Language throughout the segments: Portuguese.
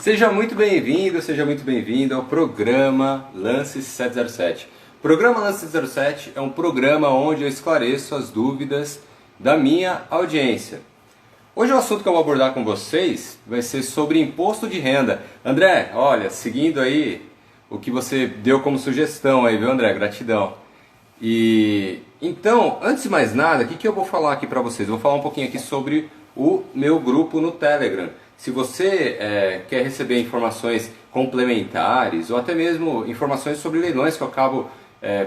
Seja muito bem-vindo, seja muito bem-vindo ao programa Lance 707. O programa Lance 707 é um programa onde eu esclareço as dúvidas da minha audiência. Hoje o assunto que eu vou abordar com vocês vai ser sobre imposto de renda. André, olha, seguindo aí o que você deu como sugestão aí, viu, André? Gratidão. Então, antes de mais nada, o que eu vou falar aqui para vocês? Eu vou falar um pouquinho aqui sobre o meu grupo no Telegram. Se você quer receber informações complementares ou até mesmo informações sobre leilões que eu acabo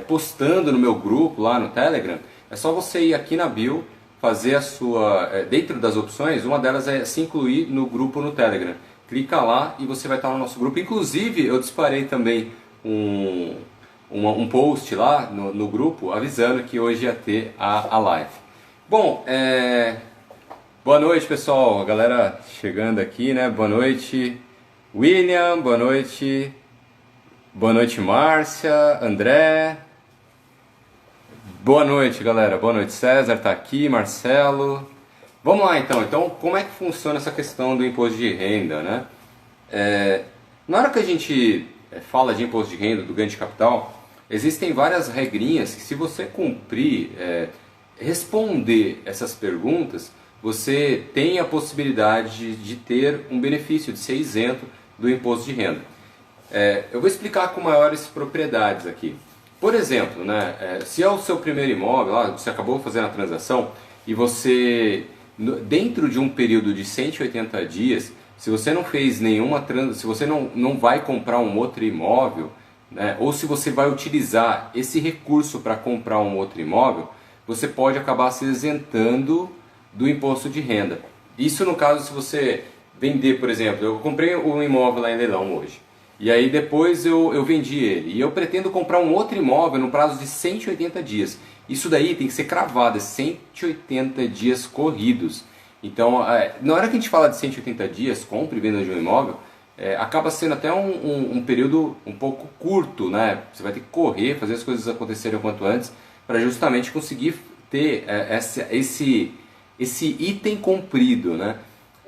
postando no meu grupo lá no Telegram, é só você ir aqui na bio, fazer a sua... dentro das opções, uma delas é se incluir no grupo no Telegram. Clica lá e você vai estar no nosso grupo. Inclusive, eu disparei também um post lá no grupo avisando que hoje ia ter a live. Bom, boa noite, pessoal, a galera chegando aqui, né? Boa noite, William, boa noite, Márcia, André, boa noite, galera, boa noite, César tá aqui, Marcelo. Vamos lá então, como é que funciona essa questão do imposto de renda, né? Na hora que a gente fala de imposto de renda, do ganho de capital, existem várias regrinhas que, se você cumprir, responder essas perguntas, você tem a possibilidade de ter um benefício, de ser isento do imposto de renda. Eu vou explicar com maiores propriedades aqui. Por exemplo, né, se é o seu primeiro imóvel, você acabou fazendo a transação e você, dentro de um período de 180 dias, se você não fez nenhuma transação, se você não vai comprar um outro imóvel, né, ou se você vai utilizar esse recurso para comprar um outro imóvel, você pode acabar se isentando do imposto de renda. Isso no caso se você vender, por exemplo, eu comprei um imóvel lá em leilão hoje, e aí depois eu vendi ele, e eu pretendo comprar um outro imóvel no prazo de 180 dias. Isso daí tem que ser cravado, 180 dias corridos. Então, na hora que a gente fala de 180 dias, compra e venda de um imóvel, acaba sendo até um período um pouco curto, né? Você vai ter que correr, fazer as coisas acontecerem o quanto antes, para justamente conseguir ter esse item cumprido, né?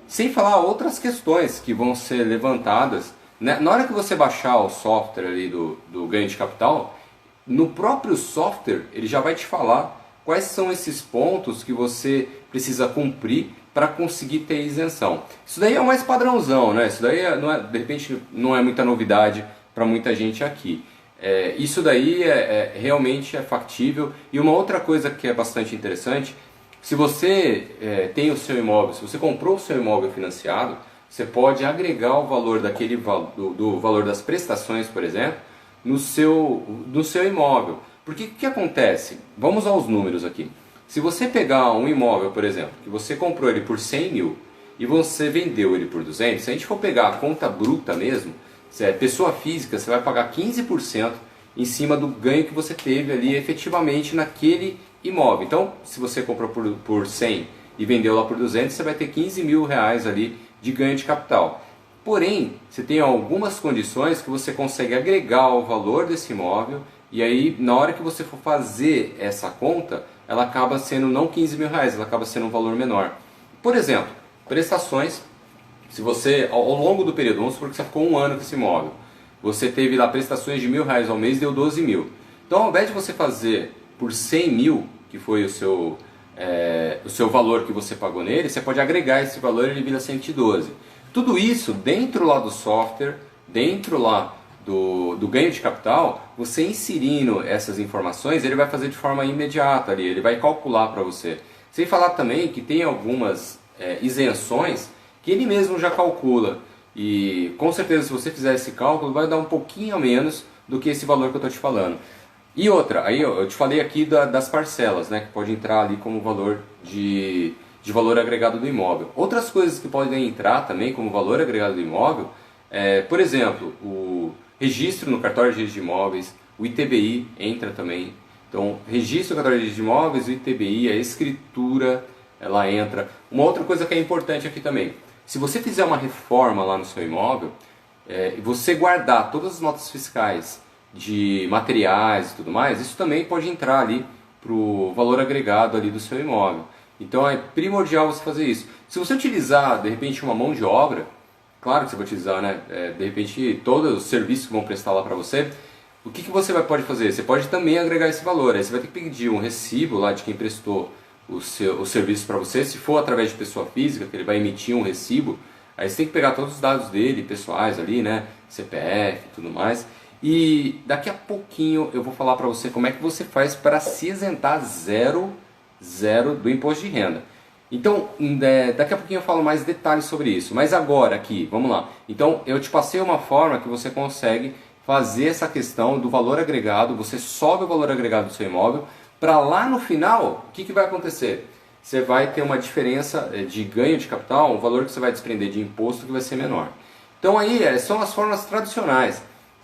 Sem falar outras questões que vão ser levantadas, né? Na hora que você baixar o software ali do ganho de capital, no próprio software ele já vai te falar quais são esses pontos que você precisa cumprir para conseguir ter isenção. Isso daí é o mais padrãozão, né? Isso daí de repente não é muita novidade para muita gente aqui. Isso daí realmente é factível. E uma outra coisa que é bastante interessante: se você tem o seu imóvel, se você comprou o seu imóvel financiado, você pode agregar o valor do valor das prestações, por exemplo, no seu imóvel. Porque o que acontece? Vamos aos números aqui. Se você pegar um imóvel, por exemplo, que você comprou ele por 100 mil e você vendeu ele por 200, se a gente for pegar a conta bruta mesmo, se é pessoa física, você vai pagar 15% em cima do ganho que você teve ali efetivamente naquele imóvel. Então, se você comprou por 100 e vendeu lá por 200, você vai ter 15 mil reais ali de ganho de capital. Porém, você tem algumas condições que você consegue agregar o valor desse imóvel, e aí na hora que você for fazer essa conta, ela acaba sendo não 15 mil reais, ela acaba sendo um valor menor. Por exemplo, prestações. Se você, ao longo do período, vamos supor que você ficou um ano com esse imóvel, você teve lá prestações de R$1.000 ao mês, deu 12 mil. Então, ao invés de você fazer por 100 mil, que foi o seu valor que você pagou nele, você pode agregar esse valor e ele vira 112. Tudo isso dentro lá do software, dentro lá do ganho de capital, você inserindo essas informações, ele vai fazer de forma imediata ali, ele vai calcular para você. Sem falar também que tem algumas isenções que ele mesmo já calcula. E com certeza, se você fizer esse cálculo, vai dar um pouquinho a menos do que esse valor que eu estou te falando. E outra, aí eu te falei aqui das parcelas, né, que pode entrar ali como valor de valor agregado do imóvel. Outras coisas que podem entrar também como valor agregado do imóvel, por exemplo, o registro no cartório de registro de imóveis, o ITBI entra também. Então, registro no cartório de registro de imóveis, o ITBI, a escritura, ela entra. Uma outra coisa que é importante aqui também: se você fizer uma reforma lá no seu imóvel, e você guardar todas as notas fiscais de materiais e tudo mais, isso também pode entrar ali para o valor agregado ali do seu imóvel. Então é primordial você fazer isso. Se você utilizar de repente uma mão de obra, claro que você vai utilizar, né? De repente, todos os serviços que vão prestar lá para você, o que você pode fazer? Você pode também agregar esse valor. Aí você vai ter que pedir um recibo lá de quem prestou o serviço para você. Se for através de pessoa física, que ele vai emitir um recibo, aí você tem que pegar todos os dados dele, pessoais ali, né? CPF e tudo mais. E daqui a pouquinho eu vou falar para você como é que você faz para se isentar zero do imposto de renda. Então, daqui a pouquinho eu falo mais detalhes sobre isso. Mas agora aqui, vamos lá. Então, eu te passei uma forma que você consegue fazer essa questão do valor agregado. Você sobe o valor agregado do seu imóvel. Para lá no final, o que vai acontecer? Você vai ter uma diferença de ganho de capital, um valor que você vai desprender de imposto que vai ser menor. Então aí são as formas tradicionais.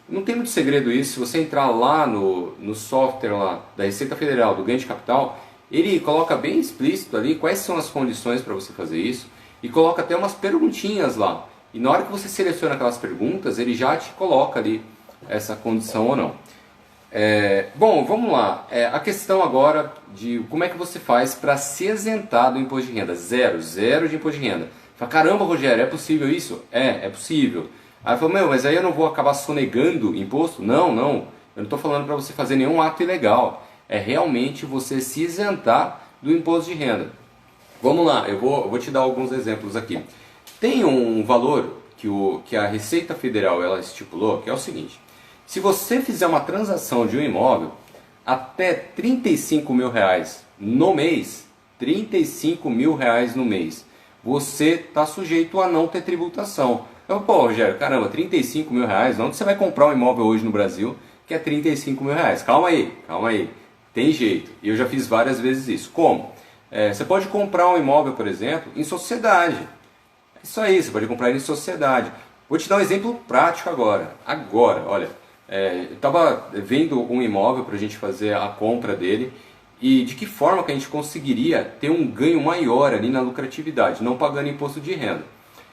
Não tem muito segredo isso. Se você entrar lá no software lá da Receita Federal do ganho de capital, ele coloca bem explícito ali quais são as condições para você fazer isso e coloca até umas perguntinhas lá. E na hora que você seleciona aquelas perguntas, ele já te coloca ali essa condição ou não. Bom, vamos lá. A questão agora de como é que você faz para se isentar do imposto de renda. Zero de imposto de renda. Fala, caramba, Rogério, é possível isso? É possível. Aí fala, mas aí eu não vou acabar sonegando imposto? Não. Eu não estou falando para você fazer nenhum ato ilegal. É realmente você se isentar do imposto de renda. Vamos lá, eu vou te dar alguns exemplos aqui. Tem um valor que a Receita Federal ela estipulou, que é o seguinte. Se você fizer uma transação de um imóvel até R$35.000 no mês, R$35.000 no mês, você está sujeito a não ter tributação. Pô, Rogério, caramba, R$35.000, onde você vai comprar um imóvel hoje no Brasil que é R$35.000? Calma aí, tem jeito. E eu já fiz várias vezes isso. Como? Você pode comprar um imóvel, por exemplo, em sociedade. É isso aí, você pode comprar ele em sociedade. Vou te dar um exemplo prático agora. Olha, eu estava vendo um imóvel para a gente fazer a compra dele e de que forma que a gente conseguiria ter um ganho maior ali na lucratividade, não pagando imposto de renda.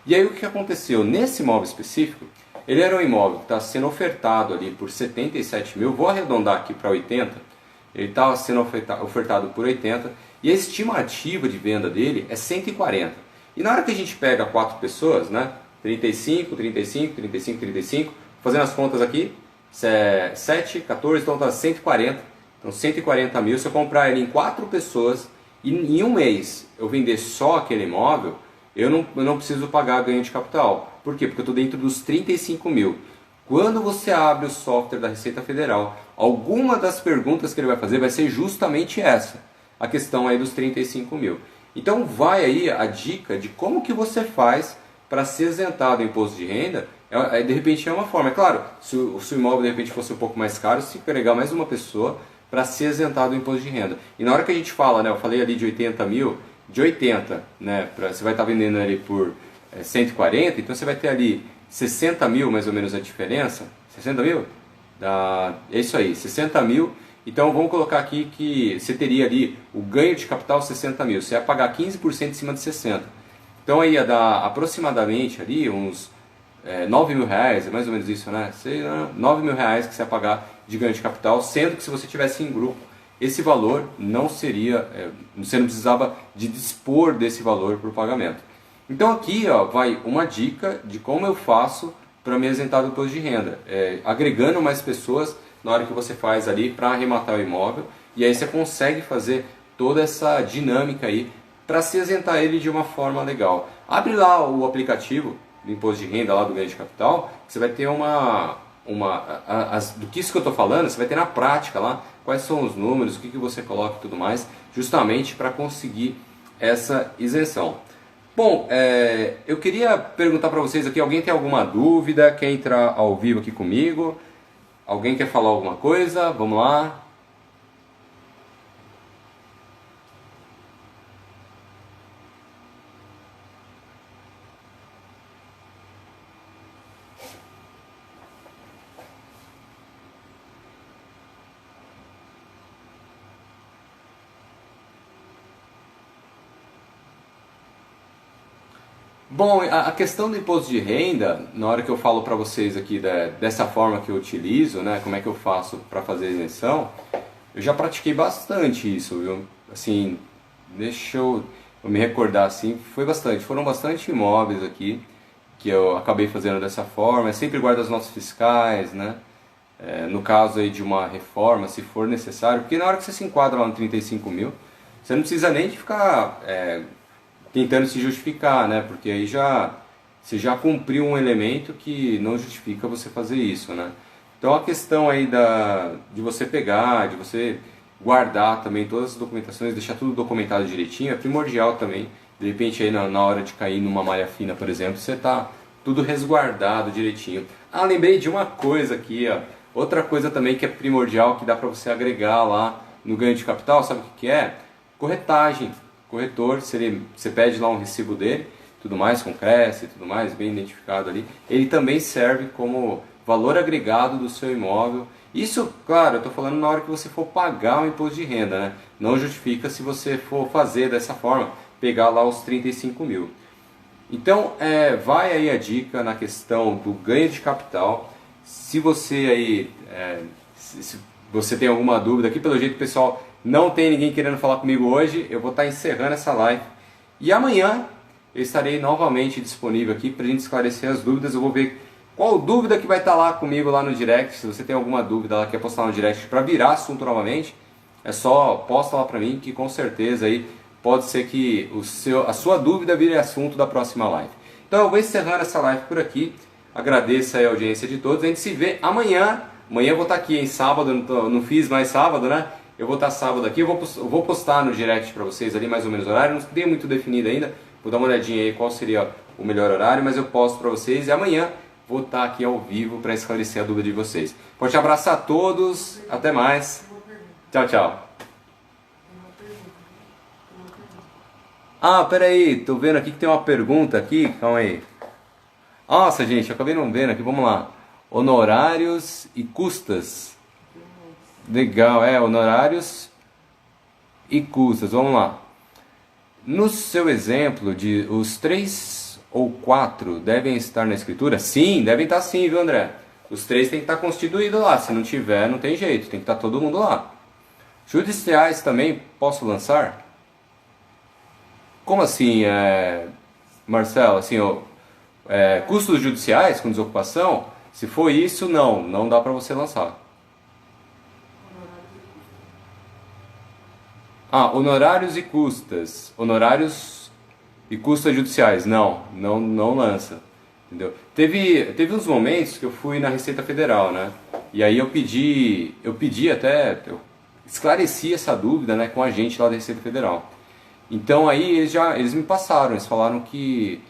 E aí o que aconteceu? Nesse imóvel específico, ele era um imóvel que está sendo ofertado ali por 77 mil, vou arredondar aqui para 80, ele estava sendo ofertado por 80 e a estimativa de venda dele é 140. E na hora que a gente pega 4 pessoas, né, 35, fazendo as contas aqui, 7, 14, então está 140. Então 140 mil, se eu comprar ele em 4 pessoas e em um mês eu vender só aquele imóvel, eu não preciso pagar ganho de capital. Por quê? Porque eu estou dentro dos 35 mil. Quando você abre o software da Receita Federal, alguma das perguntas que ele vai fazer vai ser justamente essa, a questão aí dos 35 mil. Então vai aí a dica de como que você faz para ser isentado do imposto de renda. De repente é uma forma. É claro, se o imóvel de repente fosse um pouco mais caro, você tem que pegar mais uma pessoa para ser isentado do imposto de renda. E na hora que a gente fala, né, eu falei ali de 80 mil, de 80, né, você vai estar vendendo ali por 140, então você vai ter ali 60 mil mais ou menos a diferença. 60 mil? É isso aí, 60 mil. Então vamos colocar aqui que você teria ali o ganho de capital 60 mil. Você ia pagar 15% em cima de 60. Então aí ia dar aproximadamente ali uns 9 mil reais, é mais ou menos isso, né? 9 mil reais que você ia pagar de ganho de capital, sendo que se você tivesse em grupo, esse valor não seria, você não precisava de dispor desse valor para o pagamento. Então aqui vai uma dica de como eu faço para me isentar do imposto de renda, agregando mais pessoas na hora que você faz ali para arrematar o imóvel, e aí você consegue fazer toda essa dinâmica aí para se isentar ele de uma forma legal. Abre lá o aplicativo do imposto de renda lá do ganho de capital, você vai ter do que isso que eu estou falando, você vai ter na prática lá quais são os números, o que você coloca e tudo mais, justamente para conseguir essa isenção. Bom, eu queria perguntar para vocês aqui, alguém tem alguma dúvida, quer entrar ao vivo aqui comigo? Alguém quer falar alguma coisa? Vamos lá. Bom, a questão do imposto de renda, na hora que eu falo para vocês aqui dessa forma que eu utilizo, né, como é que eu faço para fazer a isenção, eu já pratiquei bastante isso, viu? Assim, deixa eu me recordar assim, foram bastante imóveis aqui que eu acabei fazendo dessa forma. Eu sempre guardo as notas fiscais, né? No caso aí de uma reforma, se for necessário, porque na hora que você se enquadra lá no 35 mil, você não precisa nem de ficar tentando se justificar, né? Porque aí você já cumpriu um elemento que não justifica você fazer isso, né? Então a questão aí de você pegar, de você guardar também todas as documentações, deixar tudo documentado direitinho, é primordial também. De repente aí na hora de cair numa malha fina, por exemplo, você tá tudo resguardado direitinho. Ah, lembrei de uma coisa aqui, ó. Outra coisa também que é primordial, que dá para você agregar lá no ganho de capital, sabe o que é? Corretagem. Corretor, você pede lá um recibo dele, tudo mais, com Cresce, tudo mais, bem identificado ali. Ele também serve como valor agregado do seu imóvel. Isso, claro, eu estou falando na hora que você for pagar o imposto de renda, né? Não justifica se você for fazer dessa forma, pegar lá os 35 mil. Então, vai aí a dica na questão do ganho de capital. Se você aí, se você tem alguma dúvida, aqui pelo jeito pessoal, não tem ninguém querendo falar comigo hoje, eu vou estar encerrando essa live. E amanhã eu estarei novamente disponível aqui para a gente esclarecer as dúvidas. Eu vou ver qual dúvida que vai estar lá comigo lá no direct. Se você tem alguma dúvida lá, quer postar no direct para virar assunto novamente, é só posta lá para mim que com certeza aí pode ser que a sua dúvida vire assunto da próxima live. Então eu vou encerrando essa live por aqui. Agradeço aí a audiência de todos. A gente se vê amanhã. Amanhã eu vou estar aqui em sábado, não fiz mais sábado, né? Eu vou estar sábado aqui, eu vou postar no direct para vocês ali mais ou menos o horário. Não tem muito definido ainda. Vou dar uma olhadinha aí qual seria o melhor horário, mas eu posto para vocês. E amanhã vou estar aqui ao vivo para esclarecer a dúvida de vocês. Forte abraço a todos. Até mais. Tchau, tchau. Ah, peraí, tô vendo aqui que tem uma pergunta aqui, calma aí. Nossa, gente, eu acabei não vendo aqui, vamos lá. Honorários e custas. Legal, honorários e custas, vamos lá. No seu exemplo de os 3 ou 4 devem estar na escritura? Sim, devem estar sim, viu, André? Os 3 tem que estar constituídos lá, se não tiver, não tem jeito, tem que estar todo mundo lá. Judiciais também posso lançar? Como assim, Marcelo? Assim, custos judiciais com desocupação? Se for isso, não dá para você lançar. Ah, honorários e custas. Honorários e custas judiciais. Não lança. Entendeu? Teve uns momentos que eu fui na Receita Federal, né? E aí eu pedi até, eu esclareci essa dúvida, né, com a gente lá da Receita Federal. Então aí eles me passaram, eles falaram que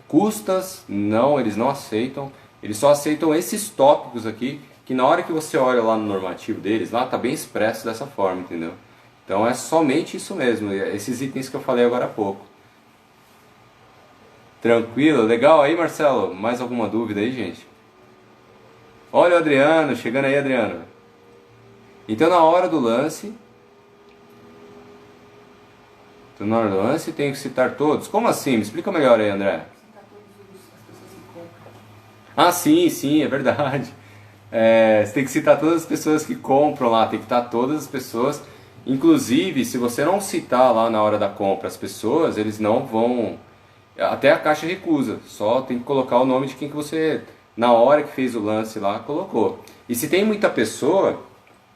custas, não, eles não aceitam, eles só aceitam esses tópicos aqui, que na hora que você olha lá no normativo deles, lá tá bem expresso dessa forma, entendeu? Então é somente isso mesmo, esses itens que eu falei agora há pouco. Tranquilo? Legal aí, Marcelo? Mais alguma dúvida aí, gente? Olha o Adriano, chegando aí, Adriano. Então na hora do lance, tem que citar todos? Como assim? Me explica melhor aí, André. Ah, sim, é verdade. Você tem que citar todas as pessoas que compram lá, tem que citar todas as pessoas. Inclusive, se você não citar lá na hora da compra as pessoas, eles não vão. Até a Caixa recusa. Só tem que colocar o nome de quem que você, na hora que fez o lance lá, colocou. E se tem muita pessoa,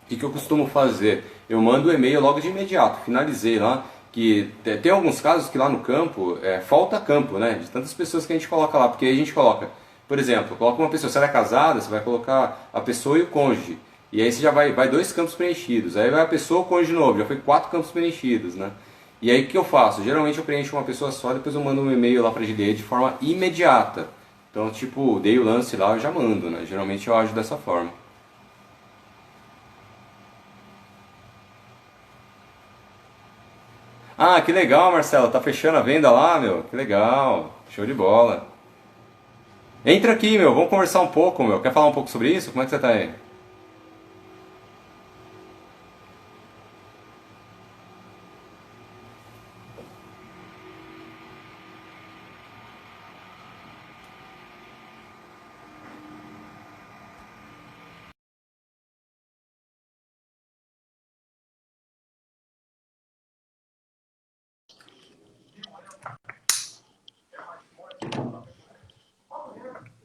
o que eu costumo fazer? Eu mando o e-mail logo de imediato. Finalizei lá. Que tem alguns casos que lá no campo falta campo, né? De tantas pessoas que a gente coloca lá. Porque aí a gente coloca, por exemplo, coloca uma pessoa, se ela é casada, você vai colocar a pessoa e o cônjuge. E aí você já vai 2 campos preenchidos. Aí vai a pessoa e o cônjuge novo, já foi 4 campos preenchidos, né? E aí o que eu faço? Geralmente eu preencho uma pessoa só, depois eu mando um e-mail lá pra GDE de forma imediata. Então, tipo, dei o lance lá, eu já mando, né? Geralmente eu ajo dessa forma. Ah, que legal, Marcelo. Tá fechando a venda lá, meu. Que legal. Show de bola. Entra aqui, meu. Vamos conversar um pouco, meu. Quer falar um pouco sobre isso? Como é que você tá aí?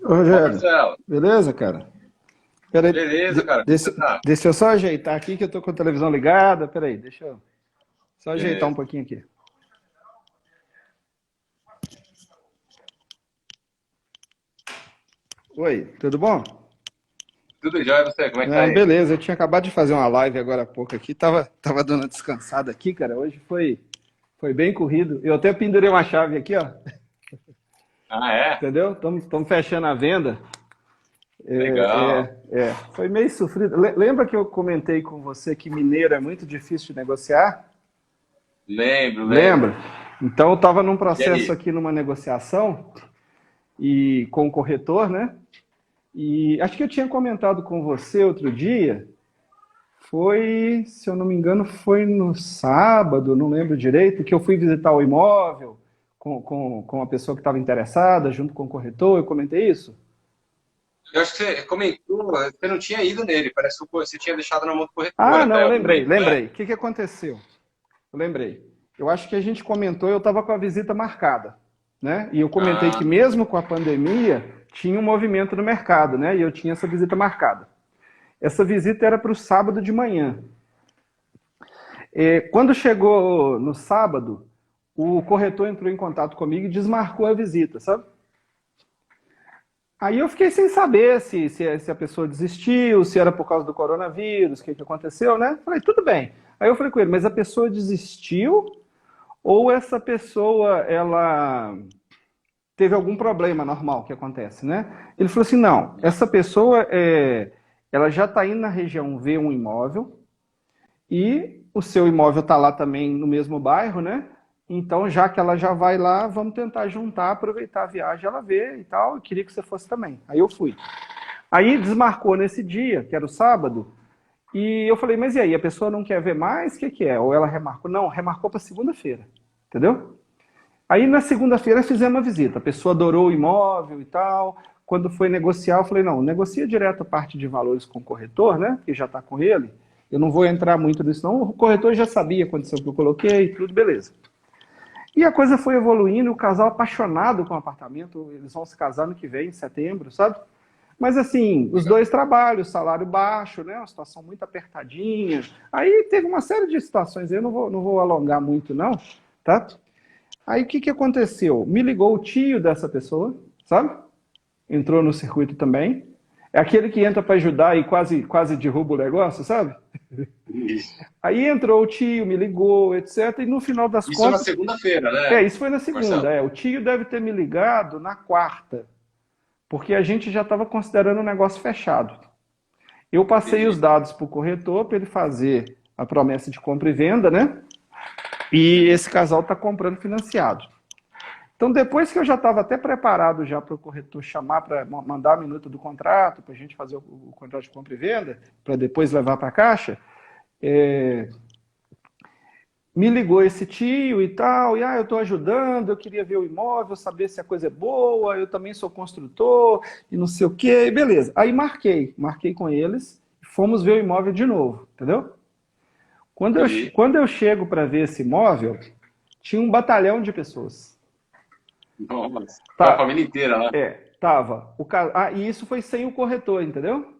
Ô, Ó, Rogério, Marcelo, beleza, cara? Peraí, beleza, cara? Como deixa, você tá? deixa eu só ajeitar aqui que eu tô com a televisão ligada. Peraí, deixa eu só ajeitar um Beleza. pouquinho aqui. Oi, tudo bom? Tudo jóia, você? Como é que tá Ah, aí? beleza, eu tinha acabado de fazer uma live agora há pouco aqui, tava dando uma descansada aqui, cara. Hoje foi bem corrido. Eu até pendurei uma chave aqui, ó, Ah, é? entendeu? Estamos fechando a venda. Legal. Foi meio sofrido. Lembra que eu comentei com você que mineiro é muito difícil de negociar? Lembro, lembro. Lembra? Então eu estava num E processo aí? aqui numa negociação e com o corretor, né? E acho que eu tinha comentado com você outro dia. Foi, se eu não me engano, foi no sábado, não lembro direito, que eu fui visitar o imóvel com a pessoa que estava interessada, junto com o corretor. Eu comentei isso? Eu acho que você comentou, você não tinha ido nele, parece que você tinha deixado na mão do corretor Ah, até não, algum lembrei, momento, né? lembrei. O que que aconteceu? Eu lembrei. Eu acho que a gente comentou, eu estava com a visita marcada, né? E eu comentei Ah, que mesmo com a pandemia, tinha um movimento no mercado, né? E eu tinha essa visita marcada. Essa visita era para o sábado de manhã. Quando chegou no sábado, o corretor entrou em contato comigo e desmarcou a visita, sabe? Aí eu fiquei sem saber se a pessoa desistiu, se era por causa do coronavírus, o que aconteceu, né? Falei, tudo bem. Aí eu falei com ele, mas a pessoa desistiu ou essa pessoa, ela teve algum problema normal que acontece, né? Ele falou assim, não, essa pessoa, ela já está indo na região ver um imóvel e o seu imóvel está lá também no mesmo bairro, né? Então, já que ela já vai lá, vamos tentar juntar, aproveitar a viagem, ela ver e tal. Eu queria que você fosse também. Aí eu fui. Aí desmarcou nesse dia, que era o sábado, e eu falei, mas e aí, a pessoa não quer ver mais? O que que é? Ou ela remarcou? Não, remarcou para segunda-feira, entendeu? Aí na segunda-feira fizemos uma visita, a pessoa adorou o imóvel e tal. Quando foi negociar, eu falei, não, negocia direto a parte de valores com o corretor, né? Que já está com ele. Eu não vou entrar muito nisso, não. O corretor já sabia a condição que eu coloquei, tudo beleza. E a coisa foi evoluindo, o casal apaixonado com o apartamento, eles vão se casar no que vem, em setembro, sabe? Mas assim, os legal. dois trabalhos, salário baixo, né? Uma situação muito apertadinha. Aí teve uma série de situações, eu não vou alongar muito, não, tá? Aí o que que aconteceu? Me ligou o tio dessa pessoa, sabe? Entrou no circuito também. É aquele que entra para ajudar e quase derruba o negócio, sabe? Isso. Aí entrou o tio, me ligou, etc. E no final das Isso na contas, segunda-feira, né, isso foi na segunda. Marcelo? O tio deve ter me ligado na quarta, porque a gente já estava considerando o negócio fechado. Eu passei os Entendi. dados para o corretor para ele fazer a promessa de compra e venda, né? E esse casal está comprando financiado. Então, depois que eu já estava até preparado já para o corretor chamar para mandar a minuta do contrato, para a gente fazer o contrato de compra e venda, para depois levar para a caixa, é, me ligou esse tio e tal, e eu estou ajudando, eu queria ver o imóvel, saber se a coisa é boa, eu também sou construtor, e não sei o quê, beleza. Aí marquei com eles, fomos ver o imóvel de novo, entendeu? Quando eu, Entendi. quando eu chego para ver esse imóvel, tinha um batalhão de pessoas. Nossa, foi a Tá, família inteira, né? tava. E isso foi sem o corretor, entendeu?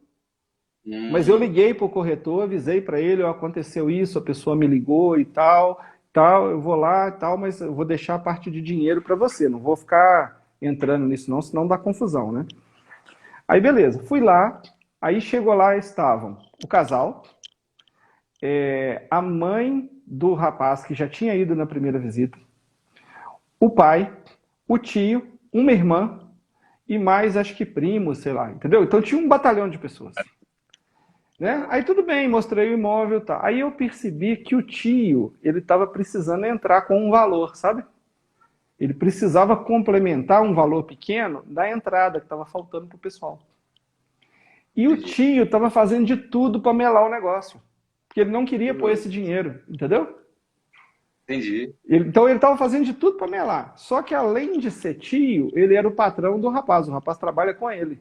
Mas eu Hum, liguei para o corretor, avisei para ele, ó, aconteceu isso, a pessoa me ligou e tal, tal, eu vou lá e tal, mas eu vou deixar a parte de dinheiro para você, não vou ficar entrando nisso não, senão dá confusão, né? Aí beleza, fui lá, aí chegou lá, estavam o casal, a mãe do rapaz que já tinha ido na primeira visita, o pai, o tio, uma irmã e mais acho que primos, sei lá, entendeu? Então tinha um batalhão de pessoas. Né? Aí tudo bem, mostrei o imóvel, tá. Aí eu percebi que o tio, ele estava precisando entrar com um valor, sabe? Ele precisava complementar um valor pequeno da entrada que estava faltando para o pessoal. E o entendi. tio estava fazendo de tudo para melar o negócio, porque ele não queria pôr Hum, esse dinheiro, entendeu? entendi. Então ele estava fazendo de tudo para melar. Só que além de ser tio, ele era o patrão do rapaz. O rapaz trabalha com ele.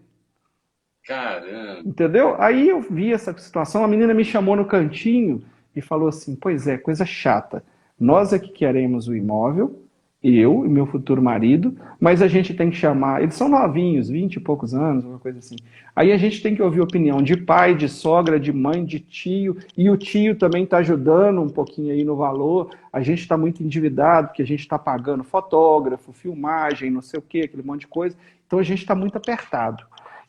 Caramba. Entendeu? Aí eu vi essa situação, a menina me chamou no cantinho e falou assim: pois é, coisa chata. Nós é que queremos o imóvel eu e meu futuro marido, mas a gente tem que chamar, eles são novinhos, 20 e poucos anos, uma coisa assim. Aí a gente tem que ouvir a opinião de pai, de sogra, de mãe, de tio, e o tio também está ajudando um pouquinho aí no valor. A gente está muito endividado, porque a gente está pagando fotógrafo, filmagem, não sei o quê, aquele monte de coisa. Então a gente está muito apertado.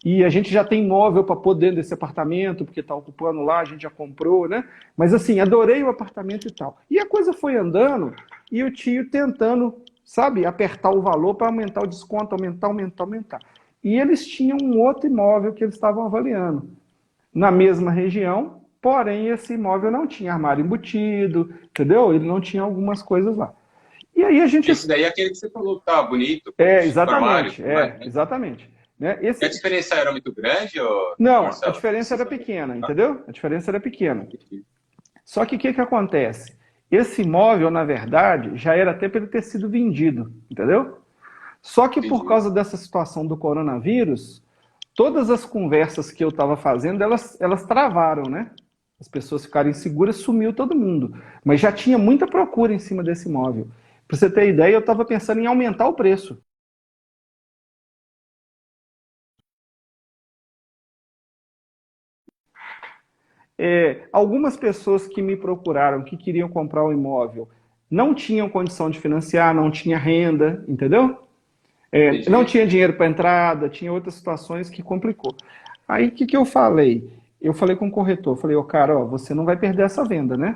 E a gente já tem imóvel para pôr dentro desse apartamento, porque está ocupando lá, a gente já comprou, né? Mas assim, adorei o apartamento e tal. E a coisa foi andando, e o tio tentando, sabe, apertar o valor para aumentar o desconto, aumentar. E eles tinham um outro imóvel que eles estavam avaliando, na mesma região, porém esse imóvel não tinha armário embutido, entendeu? Ele não tinha algumas coisas lá. E aí a gente... Esse daí é aquele que você falou que estava bonito, com armário, exatamente, né? exatamente. Né? E a diferença era muito grande, Não, a Marcelo? diferença era pequena, entendeu? A diferença era pequena. Entendi. Só que o que acontece? Esse imóvel, na verdade, já era até para ele ter sido vendido, entendeu? Só que por causa dessa situação do coronavírus, todas as conversas que eu estava fazendo, elas travaram, né? As pessoas ficaram inseguras, sumiu todo mundo. Mas já tinha muita procura em cima desse imóvel. Para você ter ideia, eu estava pensando em aumentar o preço. Algumas pessoas que me procuraram, que queriam comprar um imóvel, não tinham condição de financiar, não tinha renda, entendeu? Não tinha dinheiro para entrada, tinha outras situações que complicou. Aí o que eu falei? Eu falei com o corretor, falei, cara, você não vai perder essa venda, né?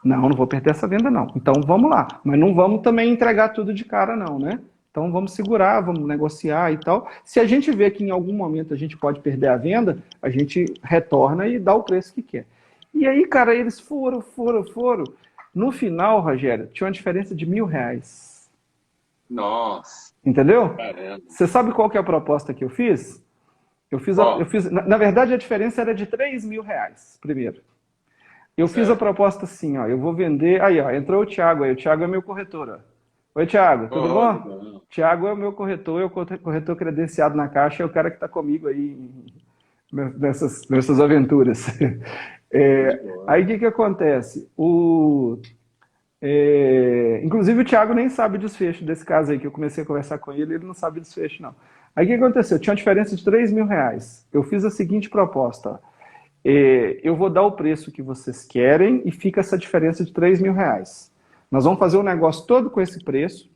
Não vou perder essa venda não. Então vamos lá, mas não vamos também entregar tudo de cara não, né? Então vamos segurar, vamos negociar e tal. Se a gente vê que em algum momento a gente pode perder a venda, a gente retorna e dá o preço que quer. E aí, cara, eles foram. No final, Rogério, tinha uma diferença de R$ 1.000. Nossa, Entendeu? caramba. Você sabe qual que é a proposta que eu fiz? Na verdade, a diferença era de R$ 3.000, primeiro. Eu fiz a proposta assim, ó, eu vou vender... Aí, ó, entrou o Thiago aí. O Thiago é meu corretor, ó. Oi, Thiago, tudo bom? Thiago é o meu corretor, é o corretor credenciado na Caixa, é o cara que está comigo aí nessas aventuras. Aí o que acontece? Inclusive o Thiago nem sabe o desfecho desse caso aí, que eu comecei a conversar com ele, ele não sabe o desfecho, não. Aí o que aconteceu? Tinha uma diferença de R$ 3.000. Eu fiz a seguinte proposta, ó. Eu vou dar o preço que vocês querem e fica essa diferença de R$ 3.000. Nós vamos fazer o negócio todo com esse preço.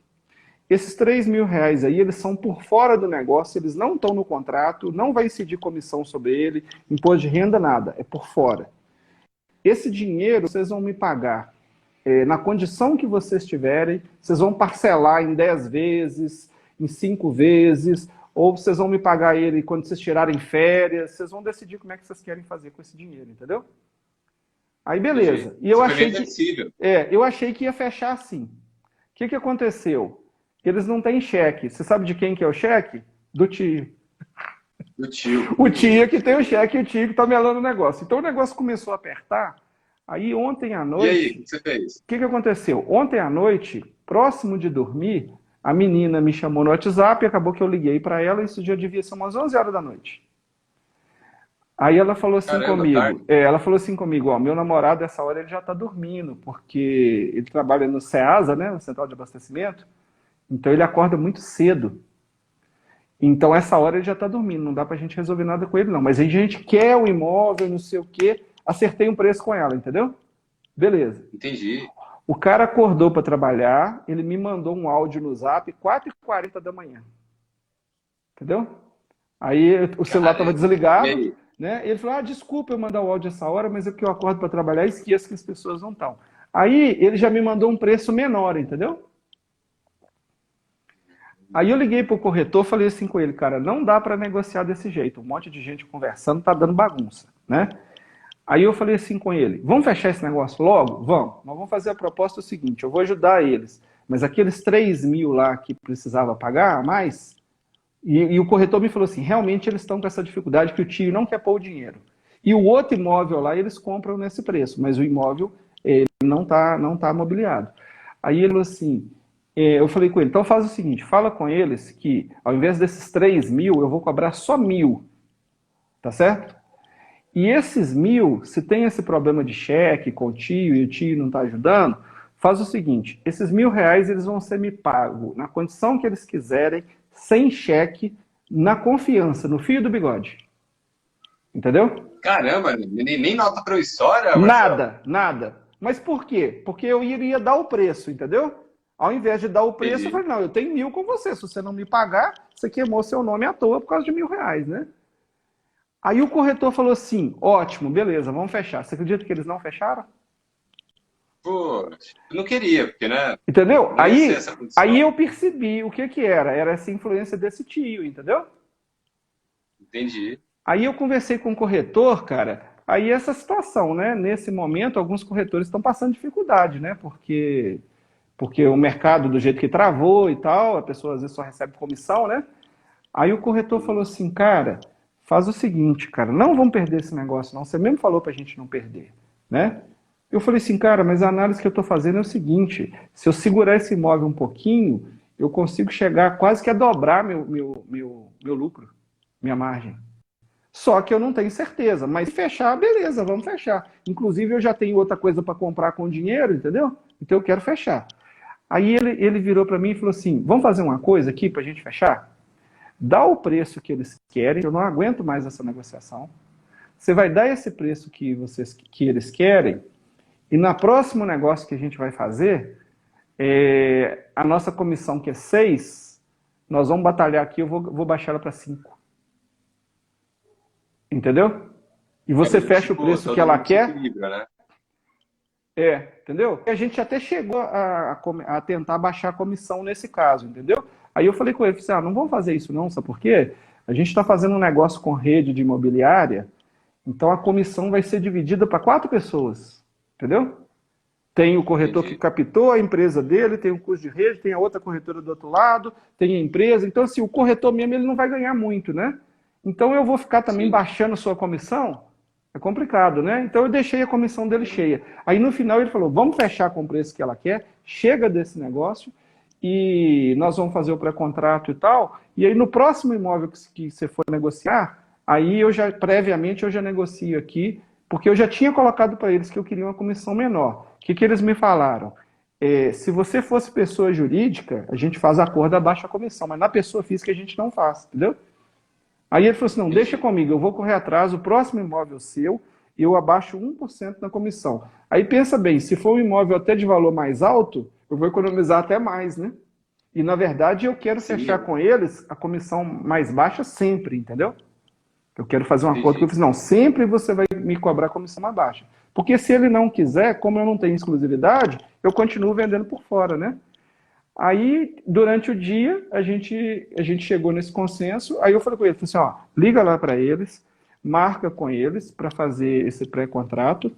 Esses R$ 3.000 aí, eles são por fora do negócio, eles não estão no contrato, não vai incidir comissão sobre ele, imposto de renda, nada, é por fora. Esse dinheiro vocês vão me pagar na condição que vocês tiverem, vocês vão parcelar em 10 vezes, em 5 vezes, ou vocês vão me pagar ele quando vocês tirarem férias, vocês vão decidir como é que vocês querem fazer com esse dinheiro, entendeu? Aí beleza. E eu achei que ia fechar assim. O que aconteceu? Eles não têm cheque. Você sabe de quem que é o cheque? Do tio. Do tio. O tio que tem o cheque e o tio que está melando o negócio. Então o negócio começou a apertar. Aí ontem à noite... E aí, o que você fez? O que aconteceu? Ontem à noite, próximo de dormir, a menina me chamou no WhatsApp e acabou que eu liguei para ela e isso já devia ser umas 11 horas da noite. Aí ela falou assim ela falou assim comigo, ó, meu namorado essa hora ele já está dormindo, porque ele trabalha no CEASA, né, no Central de Abastecimento, então ele acorda muito cedo. Então essa hora ele já está dormindo, não dá pra gente resolver nada com ele não, mas a gente quer o imóvel, não sei o quê, acertei um preço com ela, entendeu? Beleza. Entendi. O cara acordou para trabalhar, ele me mandou um áudio no Zap, 4h40 da manhã. Entendeu? Aí o celular estava desligado, né? Ele falou, desculpa eu mandar o áudio essa hora, mas é que eu acordo para trabalhar e esqueço que as pessoas não estão. Aí ele já me mandou um preço menor, entendeu? Aí eu liguei pro corretor, falei assim com ele, cara, não dá para negociar desse jeito, um monte de gente conversando, tá dando bagunça, né? Aí eu falei assim com ele, vamos fechar esse negócio logo? Vamos, mas vamos fazer a proposta seguinte, eu vou ajudar eles, mas aqueles 3.000 lá que precisava pagar a mais, e o corretor me falou assim, realmente eles estão com essa dificuldade que o tio não quer pôr o dinheiro. E o outro imóvel lá, eles compram nesse preço, mas o imóvel ele não tá mobiliado. Aí ele falou assim, eu falei com ele, então faz o seguinte, fala com eles que ao invés desses 3.000, eu vou cobrar só 1.000, tá certo? E esses 1.000, se tem esse problema de cheque com o tio e o tio não está ajudando, faz o seguinte, esses R$ 1.000 eles vão ser me pagos na condição que eles quiserem, sem cheque, na confiança, no fio do bigode. Entendeu? Caramba, nem nota promissória, Marcelo? Nada, nada. Mas por quê? Porque eu iria dar o preço, entendeu? Ao invés de dar o preço, Entendi. eu falei, não, eu tenho 1.000 com você. Se você não me pagar, você queimou seu nome à toa por causa de R$ 1.000, né? Aí o corretor falou assim, ótimo, beleza, vamos fechar. Você acredita que eles não fecharam? Pô, eu não queria, porque, né? Entendeu? Não ia ser essa condição. Aí eu percebi o que era. Era essa influência desse tio, entendeu? Entendi. Aí eu conversei com o corretor, cara, aí essa situação, né? Nesse momento, alguns corretores estão passando dificuldade, né? Porque o mercado, do jeito que travou e tal, a pessoa às vezes só recebe comissão, né? Aí o corretor falou assim, cara, faz o seguinte, cara, não vamos perder esse negócio, não. Você mesmo falou pra gente não perder, né? Eu falei assim, cara, mas a análise que eu estou fazendo é o seguinte, se eu segurar esse imóvel um pouquinho, eu consigo chegar quase que a dobrar meu lucro, minha margem. Só que eu não tenho certeza, mas se fechar, beleza, vamos fechar. Inclusive eu já tenho outra coisa para comprar com dinheiro, entendeu? Então eu quero fechar. Aí ele virou para mim e falou assim, vamos fazer uma coisa aqui para a gente fechar? Dá o preço que eles querem, eu não aguento mais essa negociação. Você vai dar esse preço que eles querem, e no próximo negócio que a gente vai fazer, a nossa comissão, que é 6, nós vamos batalhar aqui, eu vou baixar ela para 5. Entendeu? E você fecha o preço que ela quer. Né? Entendeu? E a gente até chegou a tentar baixar a comissão nesse caso, entendeu? Aí eu falei com ele, não vamos fazer isso não, sabe por quê? A gente está fazendo um negócio com rede de imobiliária, então a comissão vai ser dividida para 4 pessoas. Entendeu? Tem o corretor que captou a empresa dele, tem o custo de rede, tem a outra corretora do outro lado, tem a empresa. Então, assim, o corretor mesmo ele não vai ganhar muito, né? Então, eu vou ficar também baixando a sua comissão? É complicado, né? Então, eu deixei a comissão dele cheia. Aí, no final, ele falou, vamos fechar com o preço que ela quer, chega desse negócio e nós vamos fazer o pré-contrato e tal. E aí, no próximo imóvel que você for negociar, aí previamente, eu já negocio aqui, porque eu já tinha colocado para eles que eu queria uma comissão menor. O que eles me falaram? Se você fosse pessoa jurídica, a gente faz acordo abaixo da comissão, mas na pessoa física a gente não faz, entendeu? Aí ele falou assim, não, deixa comigo, eu vou correr atrás, o próximo imóvel seu, eu abaixo 1% na comissão. Aí pensa bem, se for um imóvel até de valor mais alto, eu vou economizar até mais, né? E na verdade eu quero fechar com eles a comissão mais baixa sempre, entendeu? Eu quero fazer um acordo com eles. Não, sempre você vai me cobrar comissão mais baixa. Porque se ele não quiser, como eu não tenho exclusividade, eu continuo vendendo por fora, né? Aí, durante o dia, a gente chegou nesse consenso. Aí eu falei com ele, falei assim, liga lá para eles, marca com eles para fazer esse pré-contrato,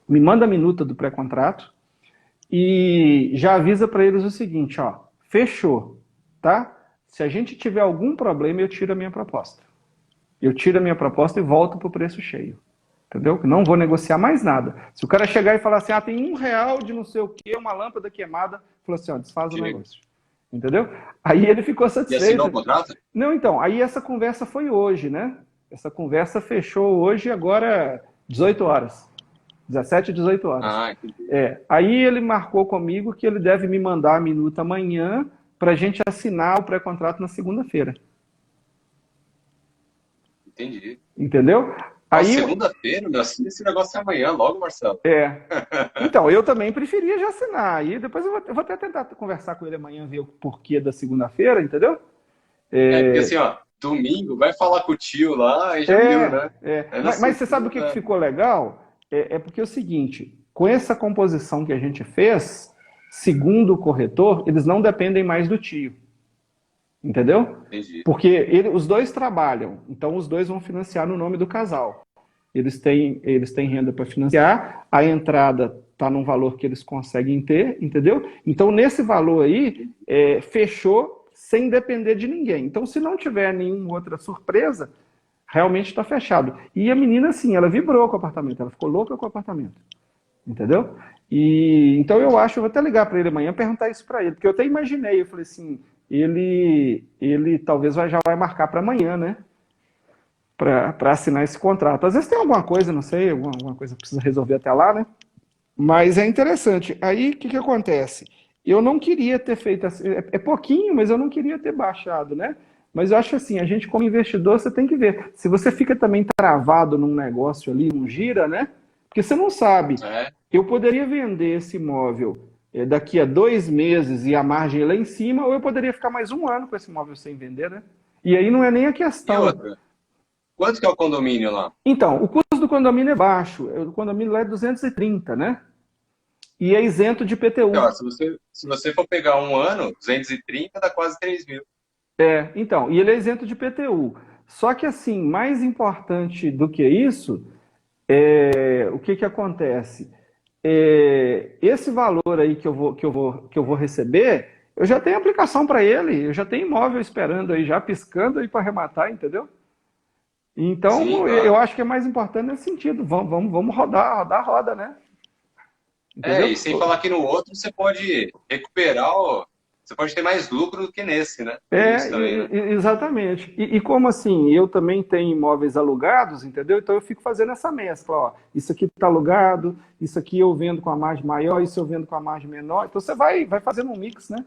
me manda a minuta do pré-contrato e já avisa para eles o seguinte, fechou, tá? Se a gente tiver algum problema, eu tiro a minha proposta. Eu tiro a minha proposta e volto para o preço cheio. Entendeu? Não vou negociar mais nada. Se o cara chegar e falar assim, tem R$ 1 de não sei o que, uma lâmpada queimada, falou assim, desfaz o negócio. Entendeu? Aí ele ficou satisfeito. E assinou o contrato? Não, então, aí essa conversa foi hoje, né? Essa conversa fechou hoje, agora 18 horas. 17, 18 horas. Entendi. Aí ele marcou comigo que ele deve me mandar a minuta amanhã para a gente assinar o pré-contrato na segunda-feira. Entendi. Entendeu? Aí, segunda-feira, esse negócio é amanhã, logo, Marcelo. Então, eu também preferia já assinar. Aí depois eu vou até tentar conversar com ele amanhã, ver o porquê da segunda-feira, entendeu? Porque assim, domingo, vai falar com o tio lá e já viu, né? Mas você sabe o que ficou legal? Porque é o seguinte, com essa composição que a gente fez, segundo o corretor, eles não dependem mais do tio. Entendeu? Entendi. Porque os dois trabalham, então os dois vão financiar no nome do casal. Eles têm renda para financiar, a entrada está num valor que eles conseguem ter, entendeu? Então, nesse valor aí, fechou sem depender de ninguém. Então, se não tiver nenhuma outra surpresa, realmente está fechado. E a menina, assim, ela vibrou com o apartamento, ela ficou louca com o apartamento. Entendeu? Então, eu vou até ligar para ele amanhã e perguntar isso para ele, porque eu até imaginei, eu falei assim, ele talvez já vai marcar para amanhã, né? Para assinar esse contrato. Às vezes tem alguma coisa, não sei, alguma coisa que precisa resolver até lá, né? Mas é interessante. Aí, o que que acontece? Eu não queria ter feito assim, é pouquinho, mas eu não queria ter baixado, né? Mas eu acho assim, a gente como investidor, você tem que ver. Se você fica também travado num negócio ali, não gira, né? Porque você não sabe. É, Eu poderia vender esse imóvel daqui a 2 meses e a margem lá em cima, ou eu poderia ficar mais um ano com esse imóvel sem vender, né? E aí não é nem a e questão. outra, quanto que é o condomínio lá? Então, o custo do condomínio é baixo. O condomínio lá é 230, né? E é isento de Então, ó, PTU. se você for pegar um ano, 230 dá quase 3.000. Então, e ele é isento de PTU. Só que assim, mais importante do que isso, o que que acontece? Esse valor aí que eu vou receber, eu já tenho aplicação para ele, eu já tenho imóvel esperando aí, já piscando aí para arrematar, entendeu? Sim, Então, eu claro. acho que é mais importante nesse sentido. Vamos rodar a roda, né? É, Entendeu? e sem falar que no outro você pode recuperar, você pode ter mais lucro do que nesse, né? Tem isso também, né? Exatamente. E como assim, eu também tenho imóveis alugados, entendeu? Então eu fico fazendo essa mescla, ó. Isso aqui está alugado, isso aqui eu vendo com a margem maior, isso eu vendo com a margem menor. Então você vai fazendo um mix, né?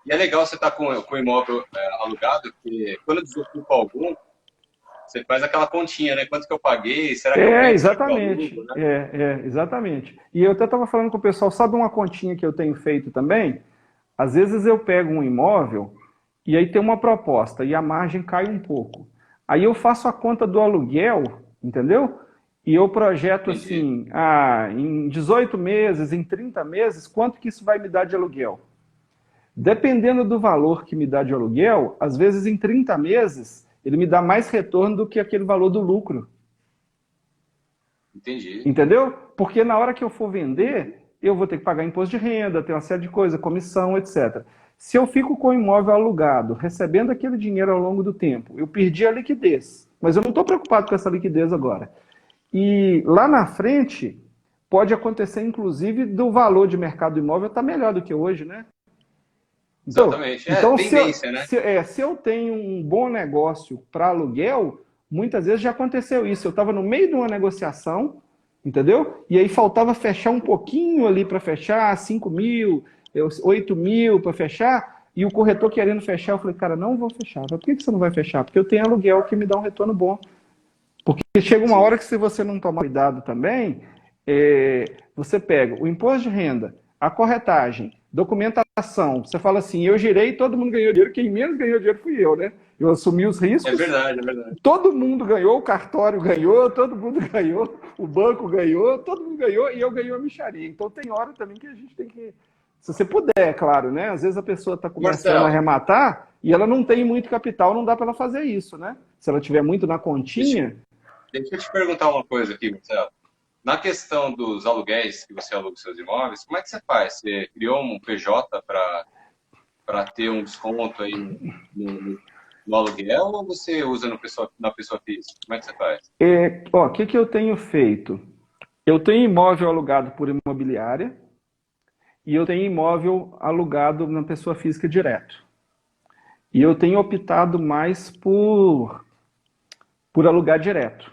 E é legal você estar com o imóvel alugado, porque quando desocupa algum, você faz aquela continha, né? Quanto que eu paguei? Será que eu vendo? Será que eu alugo, Exatamente. né? Exatamente. E eu até estava falando com o pessoal, sabe uma continha que eu tenho feito também? Às vezes eu pego um imóvel e aí tem uma proposta e a margem cai um pouco. Aí eu faço a conta do aluguel, entendeu? E eu projeto Entendi. assim, em 18 meses, em 30 meses, quanto que isso vai me dar de aluguel? Dependendo do valor que me dá de aluguel, às vezes em 30 meses ele me dá mais retorno do que aquele valor do lucro. Entendi. Entendeu? Porque na hora que eu for vender, eu vou ter que pagar imposto de renda, ter uma série de coisas, comissão, etc. Se eu fico com o imóvel alugado, recebendo aquele dinheiro ao longo do tempo, eu perdi a liquidez. Mas eu não estou preocupado com essa liquidez agora. E lá na frente, pode acontecer, inclusive, do valor de mercado do imóvel estar melhor do que hoje, né? Então, Exatamente. É, então se, eu, tendência, né? se eu tenho um bom negócio para aluguel, muitas vezes já aconteceu isso. Eu estava no meio de uma negociação, entendeu? E aí faltava fechar um pouquinho ali para fechar, 5 mil, 8 mil para fechar, e o corretor querendo fechar, eu falei, cara, não vou fechar. Por que você não vai fechar? Porque eu tenho aluguel que me dá um retorno bom. Porque chega uma Sim. hora que se você não tomar cuidado também, você pega o imposto de renda, a corretagem, documentação, você fala assim, eu girei, todo mundo ganhou dinheiro, quem menos ganhou dinheiro fui eu, né? Eu assumi os É riscos, verdade, é verdade. todo mundo ganhou, o cartório ganhou, todo mundo ganhou, o banco ganhou, todo mundo ganhou e eu ganhei a mixaria. Então tem hora também que a gente tem que, se você puder, é claro, né? Às vezes a pessoa está começando a Marcelo, arrematar e ela não tem muito capital, não dá para ela fazer isso, né? Se ela tiver muito na deixa, continha, deixa eu te perguntar uma coisa aqui, Marcelo. Na questão dos aluguéis que você aluga os seus imóveis, como é que você faz? Você criou um PJ para ter um desconto aí no aluguel ou você usa na pessoa física? Como é que você faz? o que que eu tenho feito? Eu tenho imóvel alugado por imobiliária e eu tenho imóvel alugado na pessoa física direto. E eu tenho optado mais por alugar direto,